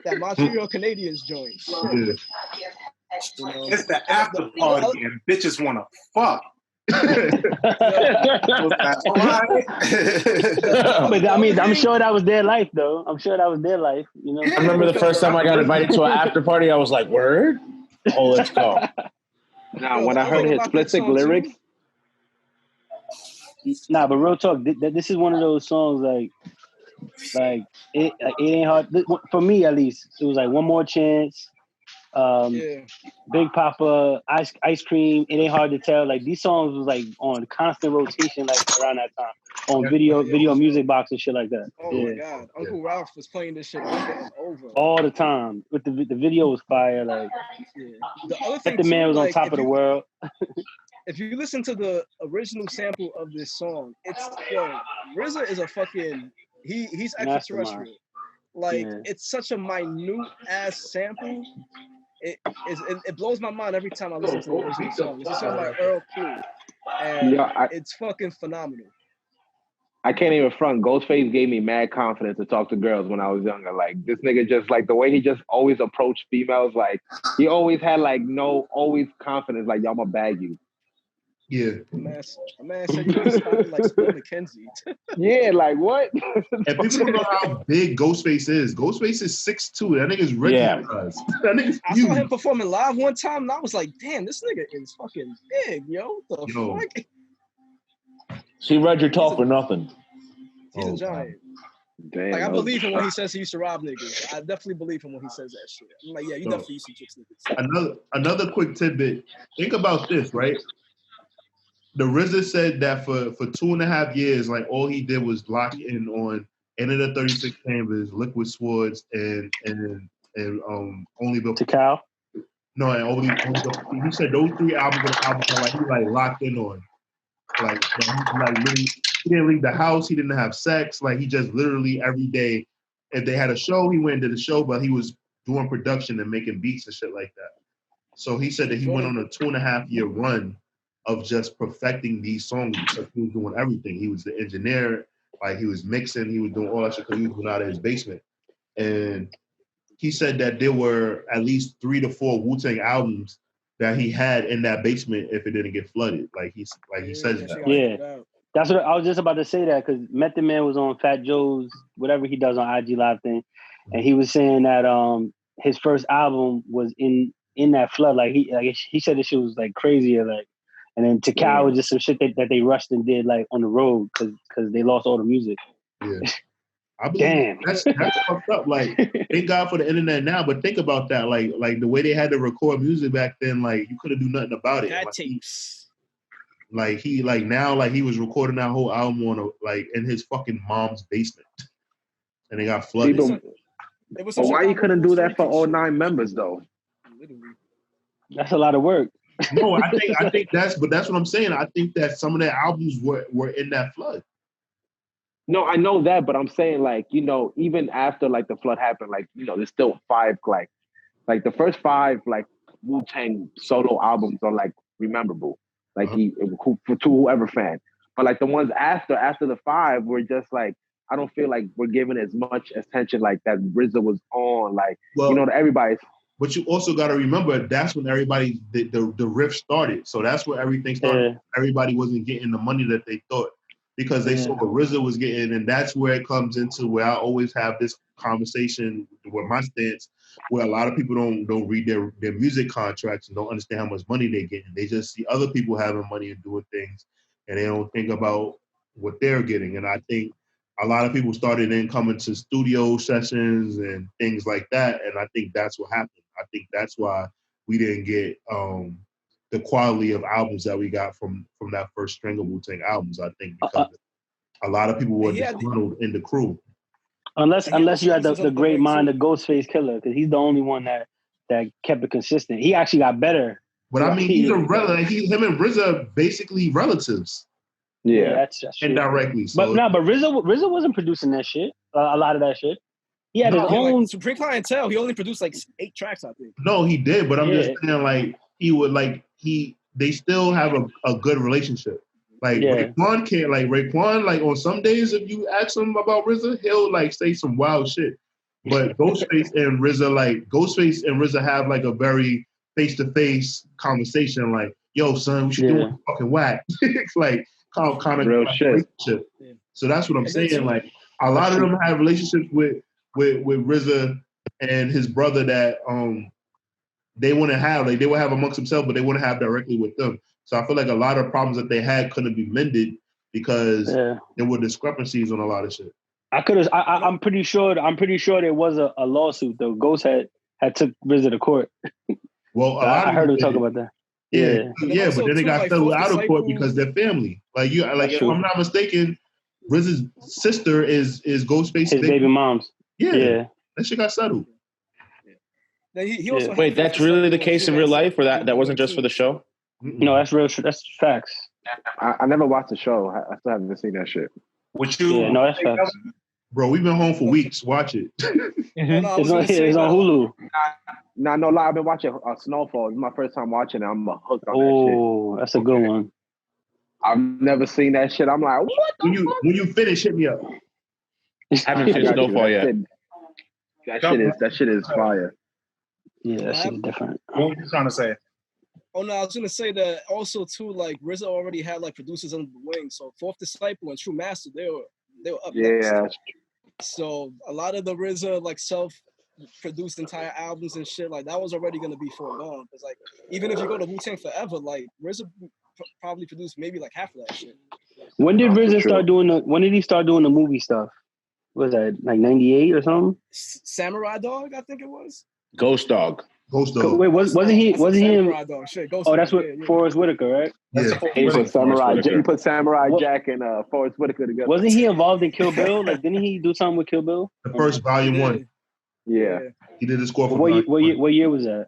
That Montreal Canadiens joint. Yeah. You know, it's the after party and bitches want to fuck. But I mean, I'm sure that was their life, though. I'm sure that was their life. You know, I remember the first time I got invited to an after party, I was like, "Word, oh, let's go." Now, when I heard his explicit lyrics. Nah, but real talk, this is one of those songs like it ain't hard for me at least. It was like One More Chance, Big Papa, Ice Cream. It ain't hard to tell. Like these songs was like on constant rotation, like around that time on video music box and shit like that. Oh my god, Uncle Ralph was playing this shit over and over all the time. But the video was fire. Like the other thing, the man was on top of the world. If you listen to the original sample of this song, it's RZA is a fucking he's extraterrestrial. Like it's such a minute ass sample. It blows my mind every time I listen to the original song. It's a song by Earl Q, and it's fucking phenomenal. I can't even front. Ghostface gave me mad confidence to talk to girls when I was younger. Like this nigga just like the way he just always approached females. Like he always had like always confidence. Like y'all, I'ma bag you. Yeah. A man said you sounded like Spill McKenzie. Yeah, like what? And people don't know how big Ghostface is. Ghostface is 6'2". That nigga's Reggie. Yeah. That nigga's I saw him performing live one time, and I was like, damn, this nigga is fucking big, yo. The fuck? She read your talk for nothing. He's a giant. Damn, like I believe him when he says he used to rob niggas. I definitely believe him when he says that shit. I'm like, yeah, you definitely used to chicks niggas. Another quick tidbit. Think about this, right? The RZA said that for 2.5 years, like all he did was lock in on End of the 36 Chambers, Liquid Swords, and Only Built. Tikal? No, and Only he said those 3 albums are like he like locked in on. Like he didn't leave the house, he didn't have sex, like he just literally every day. If they had a show, he went to the show, but he was doing production and making beats and shit like that. So he said that he went on a 2.5 year run of just perfecting these songs because he was doing everything. He was the engineer, like he was mixing, he was doing all that shit because he was doing out of his basement. And he said that there were at least 3 to 4 Wu-Tang albums that he had in that basement if it didn't get flooded. Like he says that. Yeah. That's what I was just about to say, that because Method Man was on Fat Joe's, whatever he does on IG Live thing, and he was saying that his first album was in that flood. Like he said this shit was like crazier, like, and then Takao was just some shit that they rushed and did like on the road because they lost all the music. Yeah. I believe that's fucked up. Like, thank God for the internet now, but think about that. Like the way they had to record music back then, like you couldn't do nothing about it. That tapes. He was recording that whole album on in his fucking mom's basement, and they got flooded. But why you couldn't do that for all 9 members though? Literally. That's a lot of work. No, I think that's what I'm saying. I think that some of their albums were in that flood. No, I know that, but I'm saying like, you know, even after like the flood happened, like, you know, there's still 5 like the first 5 like Wu-Tang solo albums are like rememberable. Like to whoever fan. But like the ones after the 5 were just like, I don't feel like we're giving as much attention like that RZA was on, like, you know, to everybody's. But you also got to remember that's when everybody the riff started. So that's where everything started. Yeah. Everybody wasn't getting the money that they thought because they saw what RZA was getting, and that's where it comes into where I always have this conversation with my stance, where a lot of people don't read their music contracts and don't understand how much money they're getting. They just see other people having money and doing things, and they don't think about what they're getting. And I think a lot of people started then coming to studio sessions and things like that, and I think that's what happened. I think that's why we didn't get the quality of albums that we got from that first string of Wu-Tang albums. I think because a lot of people were disgruntled in the crew. Unless you had the great mind of Ghostface Killah, because he's the only one that kept it consistent. He actually got better. But I mean, him and RZA basically relatives. Yeah, that's indirectly. So. But RZA wasn't producing that shit. A lot of that shit. He had his own. Like, Supreme Clientele. He only produced like 8 tracks, I think. No, he did. But I'm just saying, like they still have a good relationship. Like Raekwon, like on some days, if you ask him about RZA, he'll like say some wild shit. But Ghostface and RZA have like a very face-to-face conversation. Like, yo, son, we should do it fucking whack. It's like kind of real shit. Yeah. So that's what I'm saying. Like a lot of them have relationships with RZA and his brother that they wouldn't have. Like they would have amongst themselves, but they wouldn't have directly with them. So I feel like a lot of problems that they had couldn't be mended because there were discrepancies on a lot of shit. I'm pretty sure there was a lawsuit though. Ghost had took RZA to court. Well, I heard him talk about that. Yeah, but then they got settled out of court because they're family. Like if I'm not mistaken, RZA's sister is Ghostface's his baby mom's. Yeah. That shit got settled. He also wait, that's really the case in real life, or that wasn't just for the show? No, that's real. That's facts. I never watched the show. I still haven't seen that shit. What you? Yeah, no, that's facts. Bro, we've been home for weeks. Watch it. It's on Hulu. No lie. I've been watching Snowfall. It's my first time watching it. I'm hooked on that shit. Oh, that's a good one. I've never seen that shit. I'm like, what? When you finish, hit me up. Haven't seen Snowfall yet. That shit is fire. Yeah, that shit is different. What were you trying to say? Oh no, I was gonna say that also too. Like RZA already had like producers under the wing. So Fourth Disciple and True Master, they were up next. So a lot of the RZA like self-produced entire albums and shit like that was already gonna be foregone. Because like even if you go to Wu-Tang Forever, like RZA probably produced maybe like half of that shit. When did RZA start doing when did he start doing the movie stuff? Was that like 98 or something? Samurai Dog, I think it was. Ghost Dog. Wait, wasn't he in? Ghost that's what Forrest Whitaker, right? Yeah. He put Samurai Jack and Forrest Whitaker together. Wasn't he involved in Kill Bill? Like, didn't he do something with Kill Bill? The first volume 1. Yeah. He did the score for what year was that?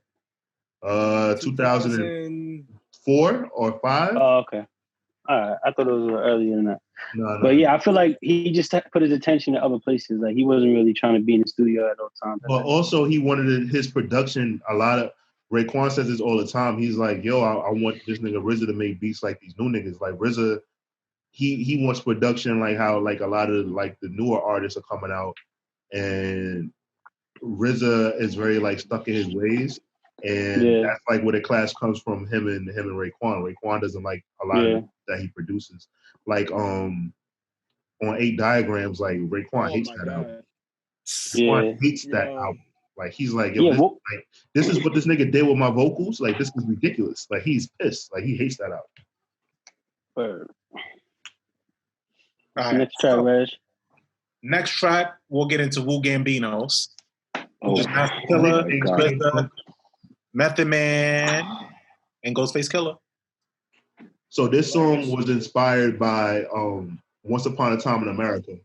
2004 or 5. Oh, okay. All right. I thought it was earlier than that. No. But yeah, I feel like he just put his attention to other places. Like he wasn't really trying to be in the studio at all times. But also he wanted his production. A lot of Raekwon says this all the time. He's like, yo, I want this nigga RZA to make beats like these new niggas. Like RZA, he wants production like how like a lot of like the newer artists are coming out, and RZA is very like stuck in his ways. And that's like where the clash comes from him and Raekwon. Raekwon doesn't like a lot of that he produces. Like on 8 Diagrams, like Raekwon hates that album. Raekwon hates that album. Like he's like, yo, this is what this nigga did with my vocals. Like this is ridiculous. Like he's pissed. Like he hates that album. Right. Next track, Reg. Next track, we'll get into Wu Gambino's. Killah, RZA, Method Man, and Ghostface Killah. So this song was inspired by Once Upon a Time in America.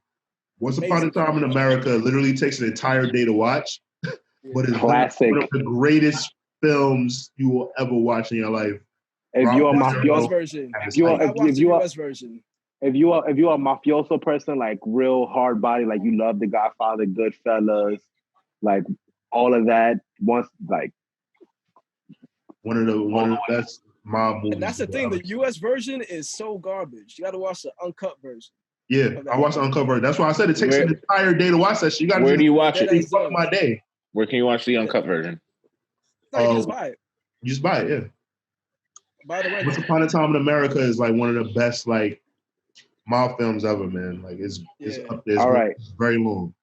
Once Upon a Time in America literally takes an entire day to watch, but it's classic. One of the greatest films you will ever watch in your life. If you're a mafioso version, if you're a mafioso person, like real hard body, like you love The Godfather, Goodfellas, like all of that. Once like one of the best mob movies. And that's the thing. The U.S. version is so garbage. You got to watch the uncut version. Yeah, I watched the uncut version. That's why I said it takes an entire day to watch that shit. You got. Where do you watch it? Fuck my day. Where can you watch the uncut version? No, you just buy it. You just buy it, yeah. By the way, Once Upon a Time in America is like one of the best like mob films ever, man. Like it's up there. All right. It's very long.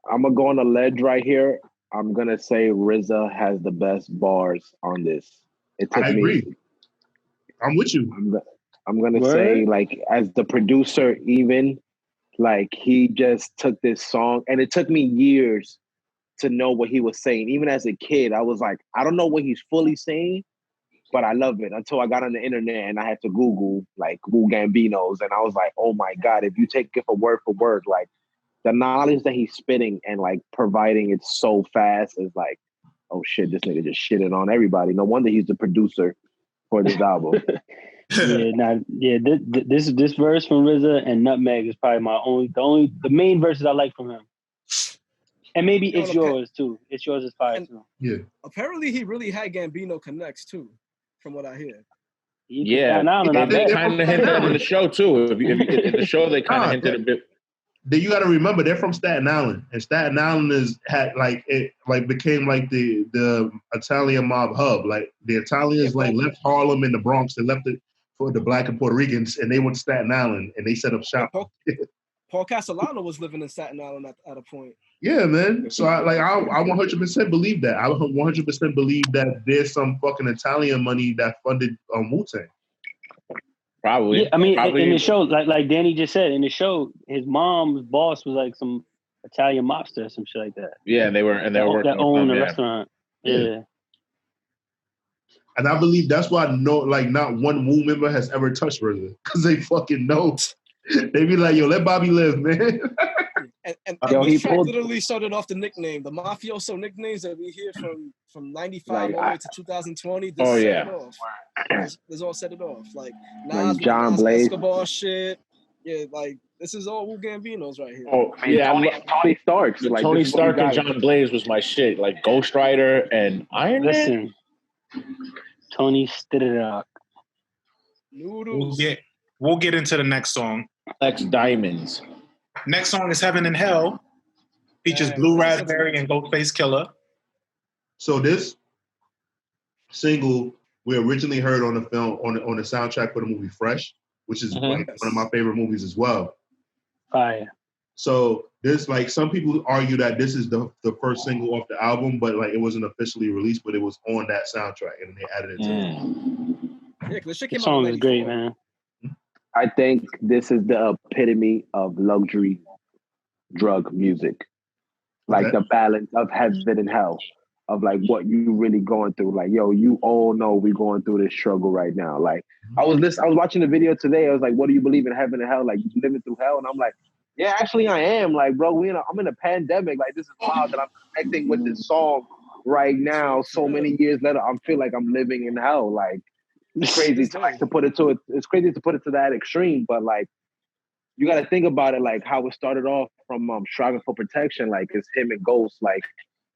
I'm gonna go on a ledge right here. I'm gonna say RZA has the best bars on this. I agree. I'm with you. I'm gonna say, like, as the producer, even like he just took this song, and it took me years to know what he was saying. Even as a kid, I was like, I don't know what he's fully saying, but I love it. Until I got on the internet and I had to Google like Wu Gambinos, and I was like, oh my God, if you take it for word, like the knowledge that he's spitting and like providing it so fast is like, oh shit, this nigga just shitted on everybody. No wonder he's the producer for this album. This verse from RZA and Nutmeg is probably the main verses I like from him. And maybe It's Yours too. It's Yours is fire too. Yeah. Apparently he really had Gambino connects too, from what I hear. Yeah, they kind of hinted at in the show too. If in the show they kind of hinted a bit. Then you got to remember they're from Staten Island, and Staten Island became like the Italian mob hub. Like the Italians left Harlem and the Bronx, they left it for the Black and Puerto Ricans, and they went to Staten Island and they set up shop. Paul Castellano was living in Staten Island at a point. Yeah, man. So I 100% believe that. I 100% believe that there's some fucking Italian money that funded Wu-Tang. Probably. Yeah, I mean, in the show, like Danny just said, in the show, his mom's boss was like some Italian mobster or some shit like that. Yeah, and they were working that owned the restaurant. Yeah. And I believe that's why not one Wu member has ever touched RZA, because they fucking know. They be like, yo, let Bobby live, man. And this track literally started off the nickname, the mafioso nicknames that we hear from 95 all the way to 2020. This all set it off. Like Nas, John Blaze, Escobar shit. Yeah, like this is all Wu Gambinos right here. Oh yeah, Tony Stark. Like, Tony Stark and John Blaze was my shit. Like Ghost Rider and Iron Man. Tony Stark. Noodles. We'll get into the next song. X Diamonds. Next song is Heaven and Hell. Features Blue Raspberry and Ghostface Killah. So this single we originally heard on the film on the soundtrack for the movie Fresh, which is like one of my favorite movies as well. Fire. So there's like some people argue that this is the first single off the album, but like it wasn't officially released, but it was on that soundtrack and they added it to it. Yeah, because the song is great, man. I think this is the epitome of luxury drug music. Like the balance of heaven and hell, of like what you really going through. Like, yo, you all know we're going through this struggle right now. Like I was watching the video today. I was like, what do you believe in heaven and hell? Like you living through hell? And I'm like, yeah, actually I am. Like, bro, I'm in a pandemic. Like this is wild that I'm connecting with this song right now. So many years later, I feel like I'm living in hell. Like, it's crazy to put it to it. It's crazy to put it to that extreme, but like you got to think about it, like how it started off from striving for protection. Like it's him and Ghost. Like,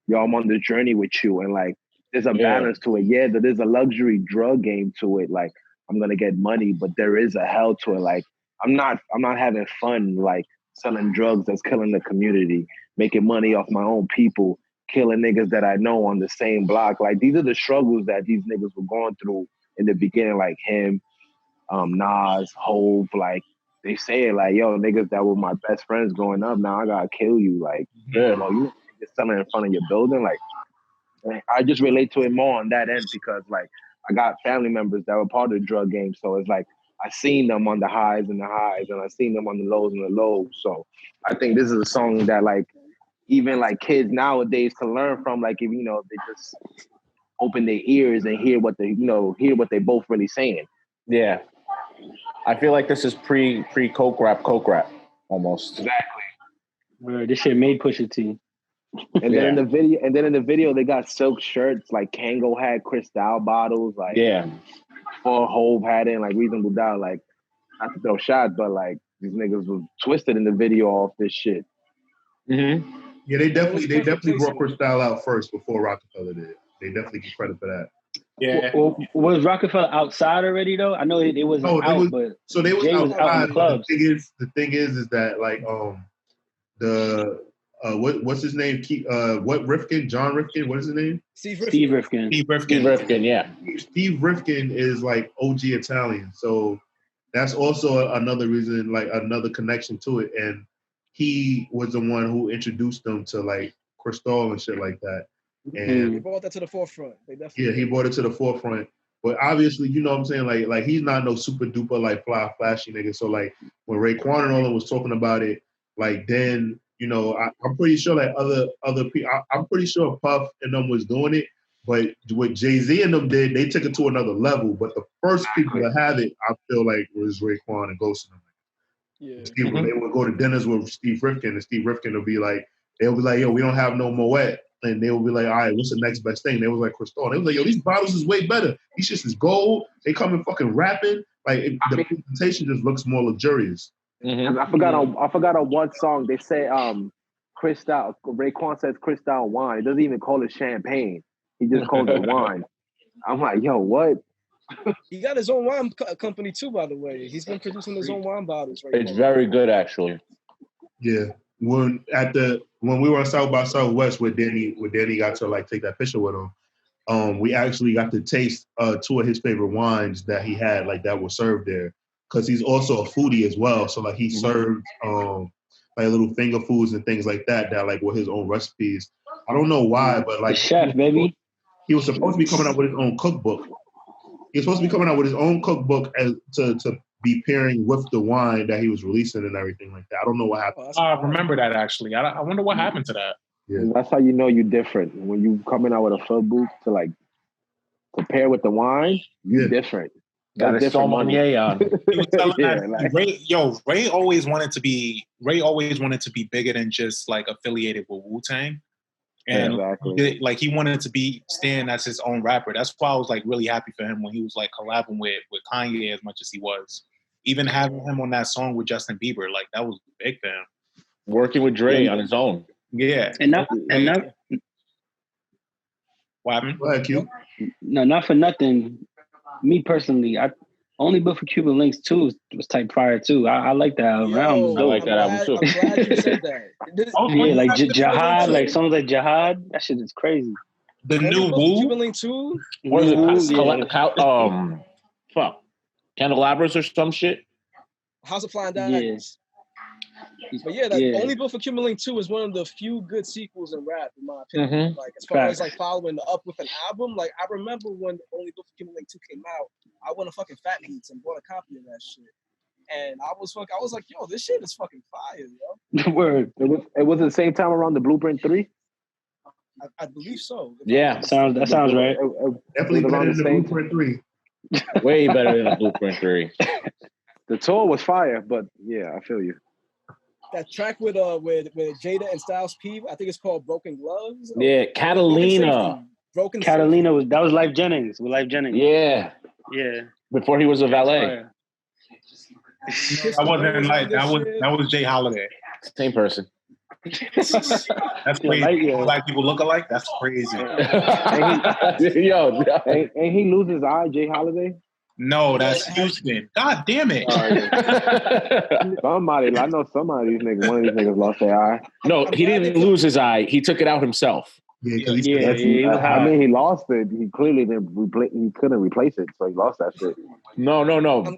yo, I'm on the journey with you, and like there's a balance to it. Yeah, there's a luxury drug game to it. Like I'm gonna get money, but there is a hell to it. Like I'm not having fun like selling drugs that's killing the community, making money off my own people, killing niggas that I know on the same block. Like, these are the struggles that these niggas were going through in the beginning, like him, Nas, Hove, like, they say it like, yo, niggas that were my best friends growing up, now I gotta kill you. Like, well, you just selling in front of your building. Like, I just relate to it more on that end because, like, I got family members that were part of the drug game. So it's like, I seen them on the highs and I seen them on the lows and the lows. So I think this is a song that, like, even like kids nowadays can learn from. Like, if, you know, they just open their ears and hear what they both really saying. Yeah. I feel like this is pre coke rap almost. Exactly. Bro, this shit made Pusha T. And then in the video, they got silk shirts. Like Kango had Cristal bottles. Like for Hove had it, and like Reasonable Doubt. Like, not to throw shots, but like these niggas was twisted in the video off this shit. Mm-hmm. Yeah, they definitely brought Cristal out first before Rockefeller did. They definitely get credit for that. Yeah. Was Rockefeller outside already though? I know it wasn't out, but so they was Jay outside. was out in the clubs. The thing is that like what's his name? What Rifkin? John Rifkin? What is his name? Steve Rifkin. Yeah. Steve Rifkin is like OG Italian, so that's also another reason, like another connection to it. And he was the one who introduced them to like Cristal and shit like that. And he brought that to the forefront. He brought it to the forefront. But obviously, you know what I'm saying? Like he's not no super duper like flashy nigga. So like when Raekwon and all them was talking about it, like then, you know, I'm pretty sure like other people, I'm pretty sure Puff and them was doing it. But what Jay-Z and them did, they took it to another level. But the first people to have it, I feel like, was Raekwon and Ghost and them. Yeah. They would go to dinners with Steve Rifkin, and Steve Rifkin would be like, they'll be like, yo, we don't have no Moet. And they would be like, all right, what's the next best thing? They was like, Cristal. They was like, yo, these bottles is way better. These shits is gold. They come in fucking rapping. Like, the presentation just looks more luxurious. Mm-hmm. I forgot on one song, they say Cristal, Raekwon says Cristal wine. He doesn't even call it champagne. He just calls it wine. I'm like, yo, what? He got his own wine company too, by the way. He's been producing his own wine bottles right It's very good, actually. Yeah. When we were on South by Southwest with Danny got to like take that picture with him, we actually got to taste two of his favorite wines that he had, like that were served there. Cause he's also a foodie as well. So like he served like little finger foods and things like that like were his own recipes. I don't know why, but like the chef, baby. He was supposed to be coming out with his own cookbook. He was supposed to be coming out with his own cookbook as to be pairing with the wine that he was releasing and everything like that. I don't know what happened. I remember that actually. I wonder what happened to that. Yeah. And that's how you know you're different. When you coming out with a food booth to like pair with the wine, you're different. Got a sommelier on. He was telling that Ray always wanted to be bigger than just like affiliated with Wu-Tang. And like he wanted to stand as his own rapper. That's why I was like really happy for him when he was like collabing with Kanye as much as he was. Even having him on that song with Justin Bieber, like that was big for him. Working with Dre on his own. Yeah. And not what happened? Go ahead, Q. No, not for nothing. Me personally, I only but for Cuban Linx 2 was type fire too. I like that album. I like that album too. I'm glad you said that. Yeah, like Jihad, like songs like Jihad. That shit is crazy. The new Wu. Cuban Linx 2. What is it? Fuck. Candelabras or some shit. House of Flying Daggers. But yeah, Only Built for Cuban Linx 2 is one of the few good sequels in rap, in my opinion. Like as far as like following up with an album, like I remember when Only Built for Cuban Linx 2 came out, I went to fucking Fat Meats and bought a copy of that shit. And I was like, yo, this shit is fucking fire, yo. Word. It was the same time around the Blueprint 3? I believe so. Yeah. That sounds right. Definitely better than the Blueprint 3. Way better than the Blueprint 3. The tour was fire, but yeah, I feel you. That track with Jada and Styles P, I think it's called Broken Gloves. Yeah, Catalina. Catalina was Life Jennings with Life Jennings. Yeah. Yeah. Before he was a valet. I wasn't like that was Jay Holiday. Same person. That's crazy. Black people look alike? That's crazy. Ain't he lose his eye, Jay Holiday? No, that's Houston. God damn it. I know somebody, one of these niggas lost their eye. No, he didn't lose his eye. He took it out himself. Yeah, because I mean, he lost it. He clearly didn't. He couldn't replace it, so he lost that shit. No.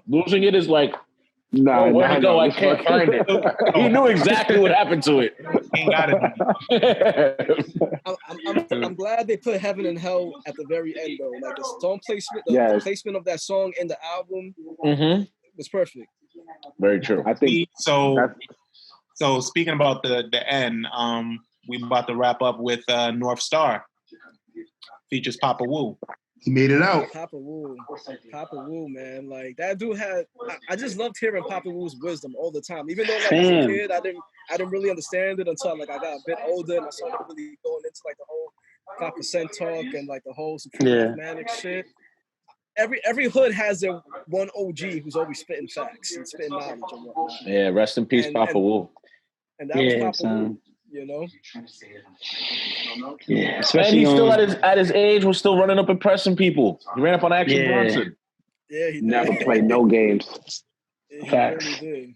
Losing it is like, nah, oh, where'd it go? I can't find it. He knew exactly what happened to it. Ain't got it. I'm glad they put Heaven and Hell at the very end though. Like the song placement, the placement of that song in the album was perfect. Very true. I think so. So speaking about the end, we about to wrap up with North Star. Features Papa Wu. He made it out. Papa Wu, man. Like that dude had. I just loved hearing Papa Wu's wisdom all the time. Even though like as a kid, I didn't really understand it until like I got a bit older and I started really going into like the whole 5% talk and like the whole supreme mathematics shit. Every hood has their one OG who's always spitting facts and spitting knowledge and whatnot. Yeah, rest in peace, Papa Wu. And that was Papa Wu, you know. Yeah, especially he's still at his age was still running up and pressing people. He ran up on Action Bronson. Yeah, he never played no games. He really did.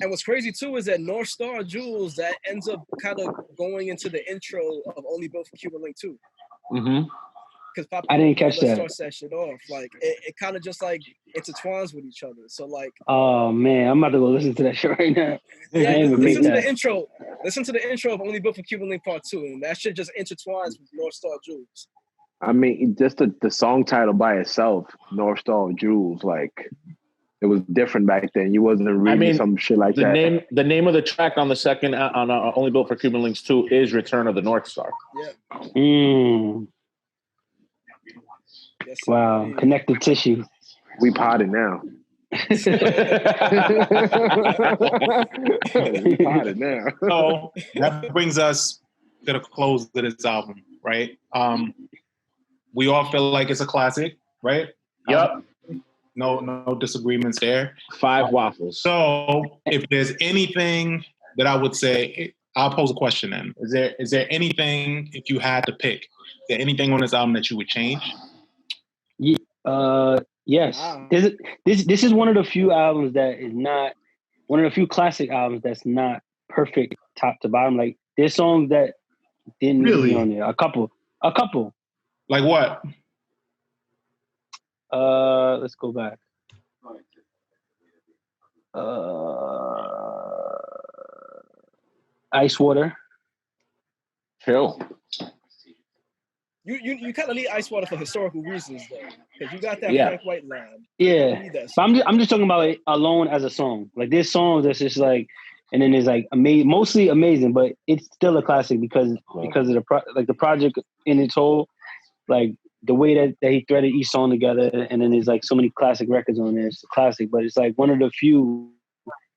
And what's crazy too is that North Star Jules that ends up kind of going into the intro of Only Built for Cuban Linx too. Because Papa I didn't catch that. Starts that shit off. Like it kind of just like intertwines with each other. So like, oh man, I'm about to go listen to that shit right now. Yeah, listen to the intro. Listen to the intro of Only Built for Cuban Linx Part 2, and that shit just intertwines with North Star Jules. I mean, just the song title by itself, North Star Jules, like it was different back then. You wasn't reading some shit like that. The name of the track on the second on Only Built for Cuban Linx 2 is Return of the North Star. Yeah. Yes, wow, connective tissue. We potted now. We potted now. So that brings us to the close of this album, right? We all feel like it's a classic, right? Yep. No disagreements there. 5 waffles. So if there's anything that I would say, I'll pose a question then. Is there anything, if you had to pick, is there anything on this album that you would change? Yes. This is one of the few albums that is not one of the few classic albums that's not perfect top to bottom. Like there's songs that didn't be on there. A couple. Like what? Let's go back. Ice Water. Chill. You kind of need Ice Water for historical reasons though, because you got that Frank White line. Yeah, but I'm just talking about it alone as a song. Like there's songs that's just like, and then there's like mostly amazing, but it's still a classic because of the project in its whole, like the way that he threaded each song together, and then there's like so many classic records on there. It's a classic, but it's like one of the few.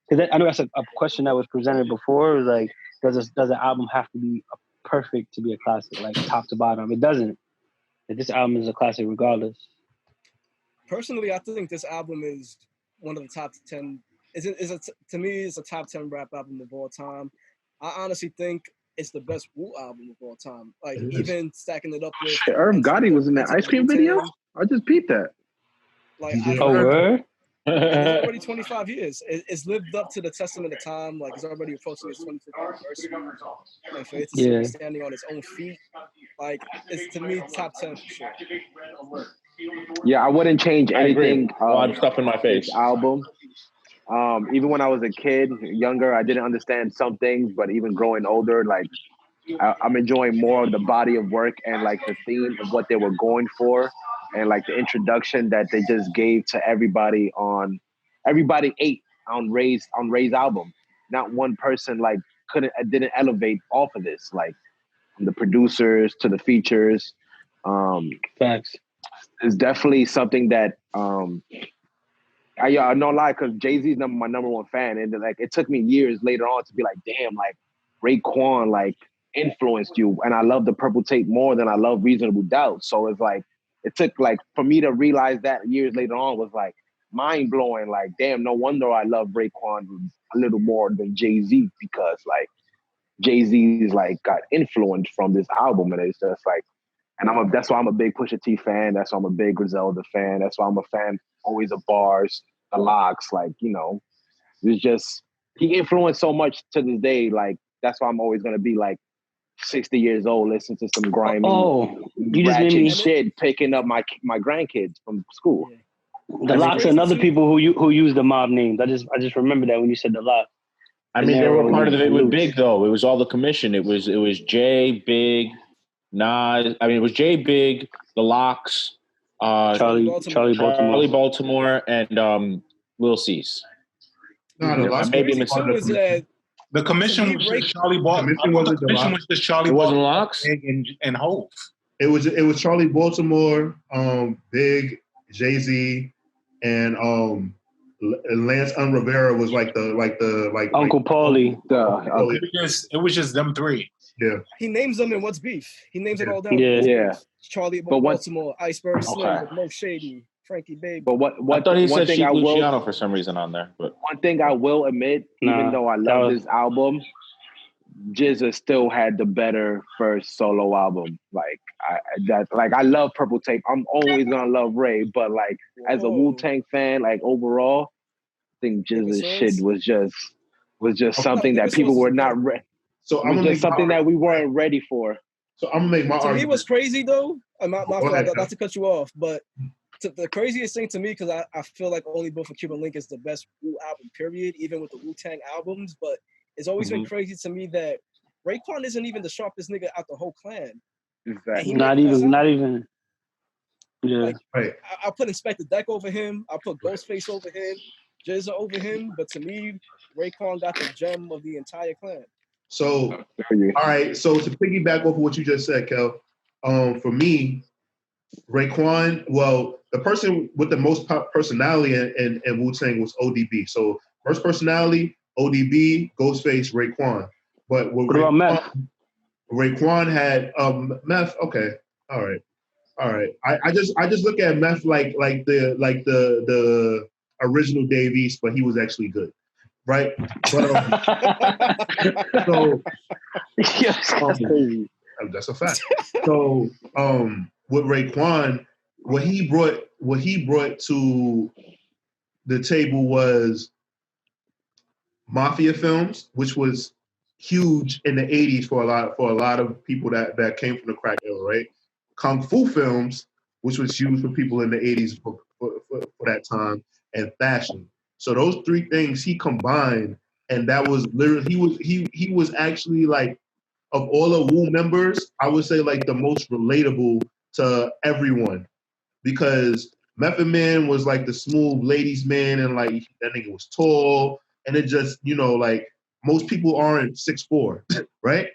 Because I know that's a question that was presented before. Was like, does an album have to be perfect to be a classic, like top to bottom? It doesn't. This album is a classic regardless. Personally, I think this album is one of the top 10. To me, it's a top 10 rap album of all time. I honestly think it's the best Wu album of all time. Like even stacking it up with Irv Gotti was in that ice cream video. I just peeped that. Like word? It's already 25 years. It's lived up to the testament of time. Like it's already approaching its 25th anniversary. And for it to be standing on its own feet, like it's to me top 10 for sure. Yeah, I wouldn't change anything. I'm stuff in my face. Album. Even when I was a kid, younger, I didn't understand some things, but even growing older, like I'm enjoying more of the body of work and like the theme of what they were going for. And like the introduction that they just gave to everybody ate on Ray's album. Not one person like didn't elevate off of this. Like from the producers to the features. Facts. It's definitely something that I no lie, because Jay-Z's my number one fan, and like it took me years later on to be like, damn, like Raekwon like influenced you, and I love the Purple Tape more than I love Reasonable Doubt. So it's like. It took like for me to realize that years later on was like mind blowing. Like, damn, no wonder I love Raekwon a little more than Jay-Z because like Jay-Z's like got influenced from this album, and it's just like, and that's why I'm a big Pusha T fan. That's why I'm a big Griselda fan. That's why I'm a fan always of Bars, the Locks. Like it's just he influenced so much to this day. Like that's why I'm always gonna be like 60 years old, listening to some grimy, you just made me shit, picking up my grandkids from school. Yeah. The Locks and other people who use the mob names. I just remember that when you said the Lock. I mean, they were part of it with Big though. It was all the commission. It was Jay, Big, Nas. I mean, it was Jay, Big, the Locks, Charlie Baltimore, and Lil Cease. No, the Locks maybe the commission was just Charlie Baltimore. The commission was just Charlie. It wasn't Locks and Hov. It was Charlie Baltimore, Big, Jay-Z, and Lance Rivera was like Uncle Paulie. It was just them three. Yeah. He names them in What's Beef. He names it all down. Yeah. Charlie Baltimore, Iceberg Slim, Mo Shady, Frankie Baby. But I thought he said Luciano for some reason on there. But one thing I will admit, even though I love this album, Jizza still had the better first solo album. I love Purple Tape. I'm always gonna love Ray, but as a Wu-Tang fan, overall, I think Jizza's shit was just something that people were not ready. So I'm gonna just something that we weren't ready for. So I'm gonna make my argument. To me, what's crazy though, not to cut you off, but the craziest thing to me, because I feel like Only Built for Cuban Linx is the best Wu album, period, even with the Wu-Tang albums. But it's always been crazy to me that Raekwon isn't even the sharpest nigga out the whole clan. Exactly. Not even. Yeah. Right. I put Inspector Deck over him. I put Ghostface over him. Jizza over him. But to me, Raekwon got the gem of the entire clan. So, all right. So to piggyback off of what you just said, Kel, for me, Raekwon, well, the person with the most personality in Wu-Tang was ODB. So first personality, ODB, Ghostface, Raekwon. But what about Meth? Raekwon had Meth. Okay, all right. I just look at Meth like the original Dave East, but he was actually good, right? But that's a fact. So with Raekwon, what he brought to the table was mafia films, which was huge in the 80s for a lot of people that came from the crack era, right? Kung fu films, which was huge for people in the 80s for that time, and fashion. So those three things he combined, and that was literally he was actually of all the Wu members, I would say the most relatable to everyone, because Method Man was the smooth ladies man, and that nigga was tall, and it just most people aren't 6'4", right?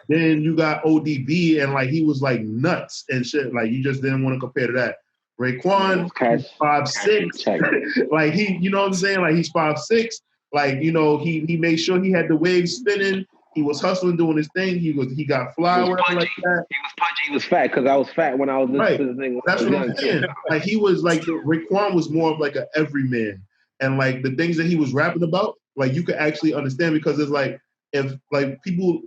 Then you got ODB, and he was nuts and shit. You just didn't want to compare to that. Raekwon, 5'6", he, you know what I'm saying? He's 5'6". He made sure he had the waves spinning. He was hustling, doing his thing. He got fly, whatever like that. He was punchy. He was fat because I was fat when I was listening to the thing. That's what I'm saying. He was Raekwon was more of an everyman, and the things that he was rapping about, you could actually understand, because it's if people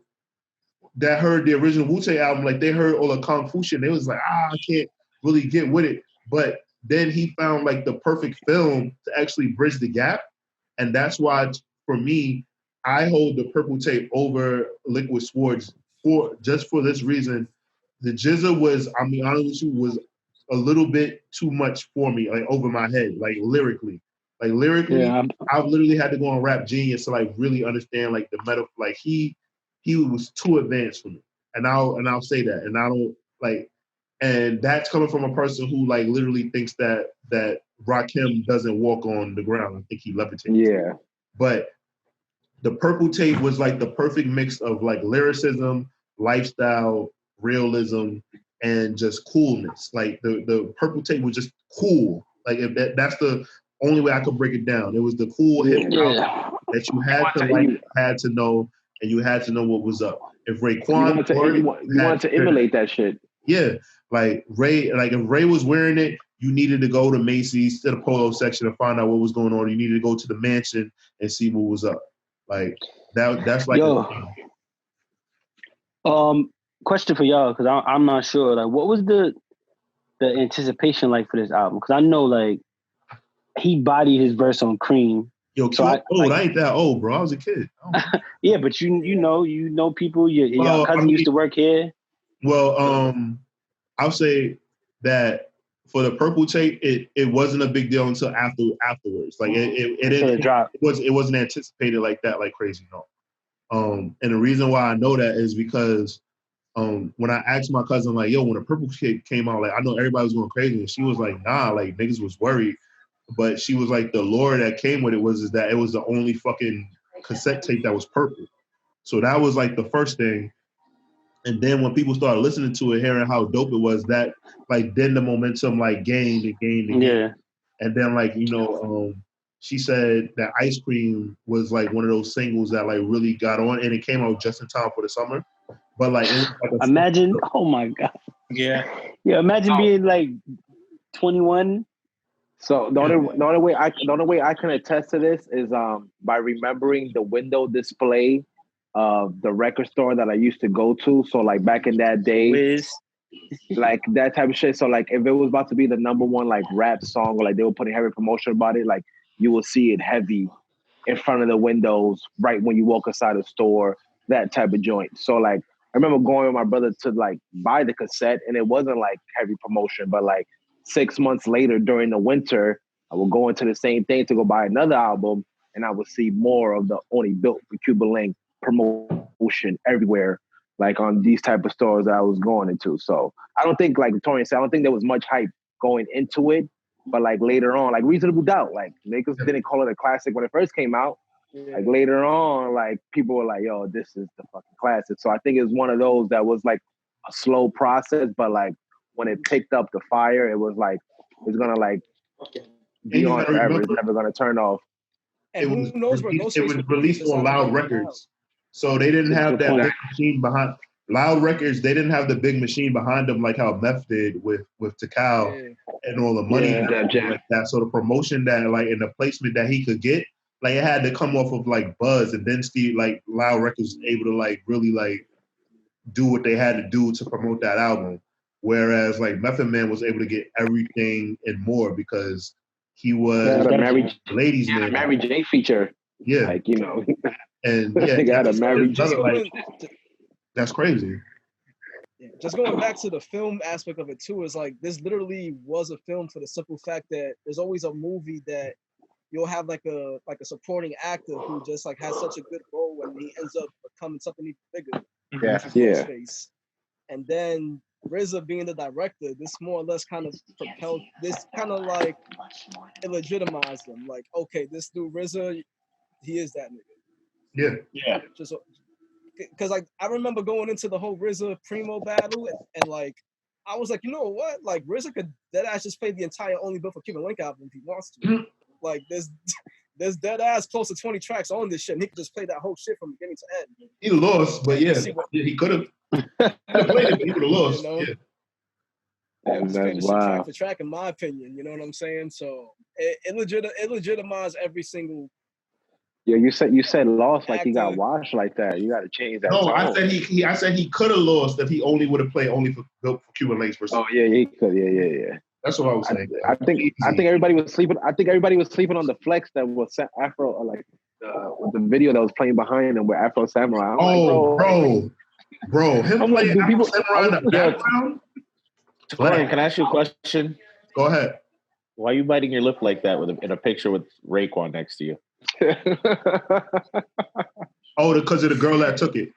that heard the original Wu-Tang album, they heard all the Kung Fu shit, they was I can't really get with it. But then he found the perfect film to actually bridge the gap, and that's why for me, I hold the Purple Tape over Liquid Swords for this reason. The Jizza was, I'll be honest with you, was a little bit too much for me, over my head, lyrically. Lyrically, yeah. I've literally had to go on Rap Genius to really understand the metaphor. He was too advanced for me, and I'll say that, and I don't and that's coming from a person who literally thinks that Rakim doesn't walk on the ground. I think he levitates. Yeah, but the Purple Tape was the perfect mix of lyricism, lifestyle, realism, and just coolness. The Purple Tape was just cool. That's the only way I could break it down. It was the cool hip hop that you had to know, and you had to know what was up. If Raekwon you wanted to emulate that shit. Yeah. Ray, if Ray was wearing it, you needed to go to Macy's to the polo section and find out what was going on. You needed to go to the mansion and see what was up. That's question for y'all, because I'm not sure. What was the anticipation for this album? Because I know he bodied his verse on Cream. Yo, So I ain't that old, bro. I was a kid. Yeah, but you know people. Your cousin used to work here. Well, I'll say that for the purple tape, it wasn't a big deal until afterwards. Like it wasn't anticipated like that, like crazy. No. And the reason why I know that is because when I asked my cousin, like, yo, when the purple tape came out, like, I know everybody was going crazy, and she was like, nah, like niggas was worried, but she was like, the lore that came with it is that it was the only fucking cassette tape that was purple. So that was like the first thing. And then when people started listening to it, hearing how dope it was, that like then the momentum like gained and gained and gained. Yeah. And then like, she said that Ice Cream was like one of those singles that like really got on, and it came out just in time for the summer. But like, it was like imagine, oh my God. Yeah. Yeah, imagine being like 21. So the only way I can attest to this is by remembering the window display of the record store that I used to go to. So like back in that day, like that type of shit. So like if it was about to be the number one like rap song, or like they were putting heavy promotion about it, like you will see it heavy in front of the windows right when you walk inside the store, that type of joint. So like I remember going with my brother to like buy the cassette, and it wasn't like heavy promotion, but like 6 months later during the winter, I would go into the same thing to go buy another album, and I would see more of the Only Built for Cuban Linx promotion everywhere, like on these type of stores that I was going into. So I don't think, like Torian said, I don't think there was much hype going into it, but like later on, like Reasonable Doubt, like niggas didn't call it a classic when it first came out. Yeah. Like later on, like people were like, yo, this is the fucking classic. So I think it's one of those that was like a slow process, but like when it picked up the fire, it was like, it's gonna like be on forever. It's never gonna turn off. And who knows where Ghostface was released on Loud Records. So they didn't have that big machine behind Loud Records. They didn't have the big machine behind them like how Meth did with Takal and all the money like that. So the promotion that like and the placement that he could get, like it had to come off of like buzz, and then Steve like Loud Records was able to like really like do what they had to do to promote that album. Whereas like Method Man was able to get everything and more because he was a ladies man. Mary J feature. Yeah. Like, you know. And yeah, got a Mary J. Like, that's crazy. Yeah, just going back to the film aspect of it too, is like this literally was a film for the simple fact that there's always a movie that you'll have like a supporting actor who just like has such a good role and he ends up becoming something even bigger. Yeah. And then RZA being the director, this more or less kind of propelled, this kind of like it legitimized him. Like, okay, this dude RZA, he is that nigga. Yeah. Just because like I remember going into the whole RZA Primo battle and like I was like, you know what? Like RZA could dead ass just play the entire Only Built for Cuban Linx album if he wants to. Like there's dead ass close to 20 tracks on this shit, and he could just play that whole shit from beginning to end. He lost, but yeah, he could have. Played it, he would have lost. You know? Yeah. And that's wow. Track for track, in my opinion. You know what I'm saying? So it legitimized every single. Yeah, you said lost like he got washed like that. You got to change that. No, tone. I said he could have lost if he only would have played Only for Cuban Linx versus. Oh yeah, he could. Yeah. That's what I was saying. I think everybody was sleeping. I think everybody was sleeping on the flex that was Afro, like with the video that was playing behind him with Afro Samurai. Bro, him playing Afro Samurai in the background. Brian, can I ask you a question? Go ahead. Why are you biting your lip like that in a picture with Raekwon next to you? Because of the girl that took it.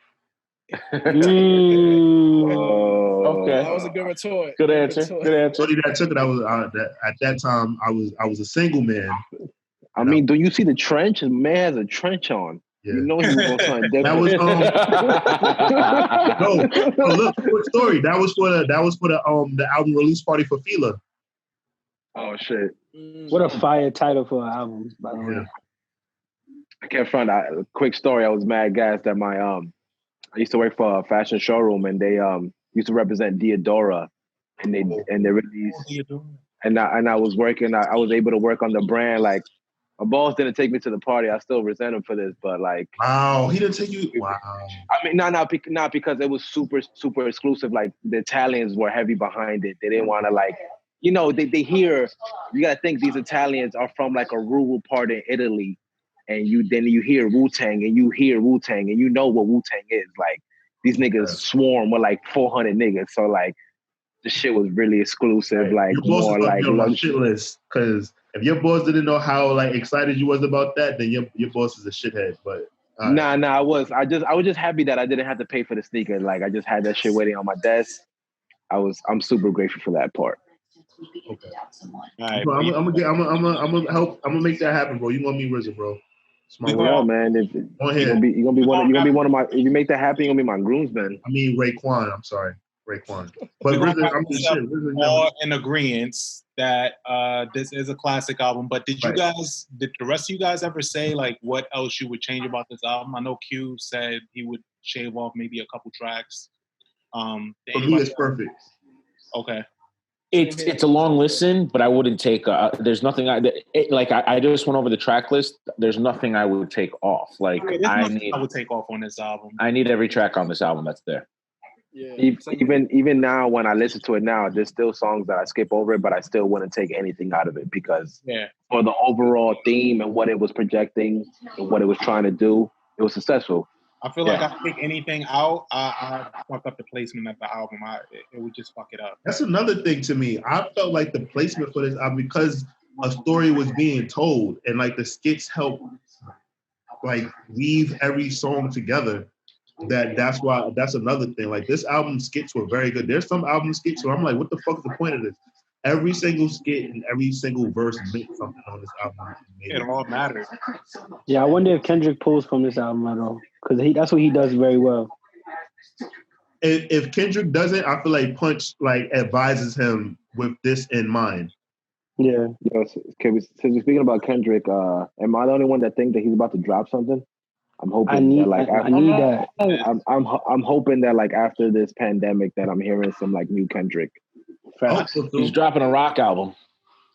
Okay, that was a good retort. Good answer. Somebody that took it. I was at that time. I was a single man. I mean, do you see the trench? The man has a trench on. Yeah. You know he was going to sign That was no, look, quick story. That was for the album release party for Fila. Oh shit! What a fire title for an album, by the way. I can't front. A quick story. I was mad gassed that my I used to work for a fashion showroom, and they used to represent Diodora, and they released. And I was working. I was able to work on the brand. Like my boss didn't take me to the party. I still resent him for this, but like, wow, he didn't take you. Wow. I mean, not because it was super super exclusive. Like the Italians were heavy behind it. They didn't want to like. They hear. You gotta think these Italians are from like a rural part in Italy. and you hear Wu-Tang and you know what Wu-Tang is. Like these niggas swarm with like 400 niggas. So like the shit was really exclusive, Right. like your boss more is like on my shit list, because if your boss didn't know how like excited you was about that, then your boss is a shithead. But nah, I was just happy that I didn't have to pay for the sneaker. Like I just had that shit waiting on my desk. I'm super grateful for that part. Okay. All right, I'm gonna make that happen, bro. You gonna meet RZA, bro. It's my word. Yo, man, you're gonna be one of my. If you make that happen, you're gonna be my groomsman. I mean Raekwon. I'm sorry, Raekwon. But we're RZA, I'm just shit. all in agreement that this is a classic album. But did the rest of you guys ever say like what else you would change about this album? I know Q said he would shave off maybe a couple tracks. For me, it's perfect. Okay. It's a long listen, but I wouldn't take. There's nothing I just went over the track list. There's nothing I would take off. Like I would take off on this album. I need every track on this album that's there. Yeah. Even now, when I listen to it now, there's still songs that I skip over it, but I still wouldn't take anything out of it because for the overall theme and what it was projecting and what it was trying to do, it was successful. I feel like if I take anything out, I fuck up the placement of the album. It would just fuck it up. That's another thing to me. I felt like the placement for this album, because a story was being told and like the skits help like weave every song together. That's another thing. Like this album's skits were very good. There's some album skits where I'm like, what the fuck is the point of this? Every single skit and every single verse meant something on this album. It all matters. Yeah, I wonder if Kendrick pulls from this album at all, because that's what he does very well. If Kendrick doesn't, I feel like Punch like advises him with this in mind. Yeah. Since we're speaking about Kendrick, am I the only one that think that he's about to drop something? I'm hoping I need that. I'm hoping that like after this pandemic that I'm hearing some like new Kendrick. He's dropping a rock album.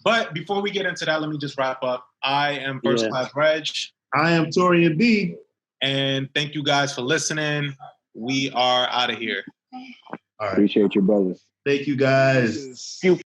But before we get into that, let me just wrap up. I am First Class Reg. I am Torian B. And thank you guys for listening. We are out of here. All right. Appreciate you, brothers. Thank you guys.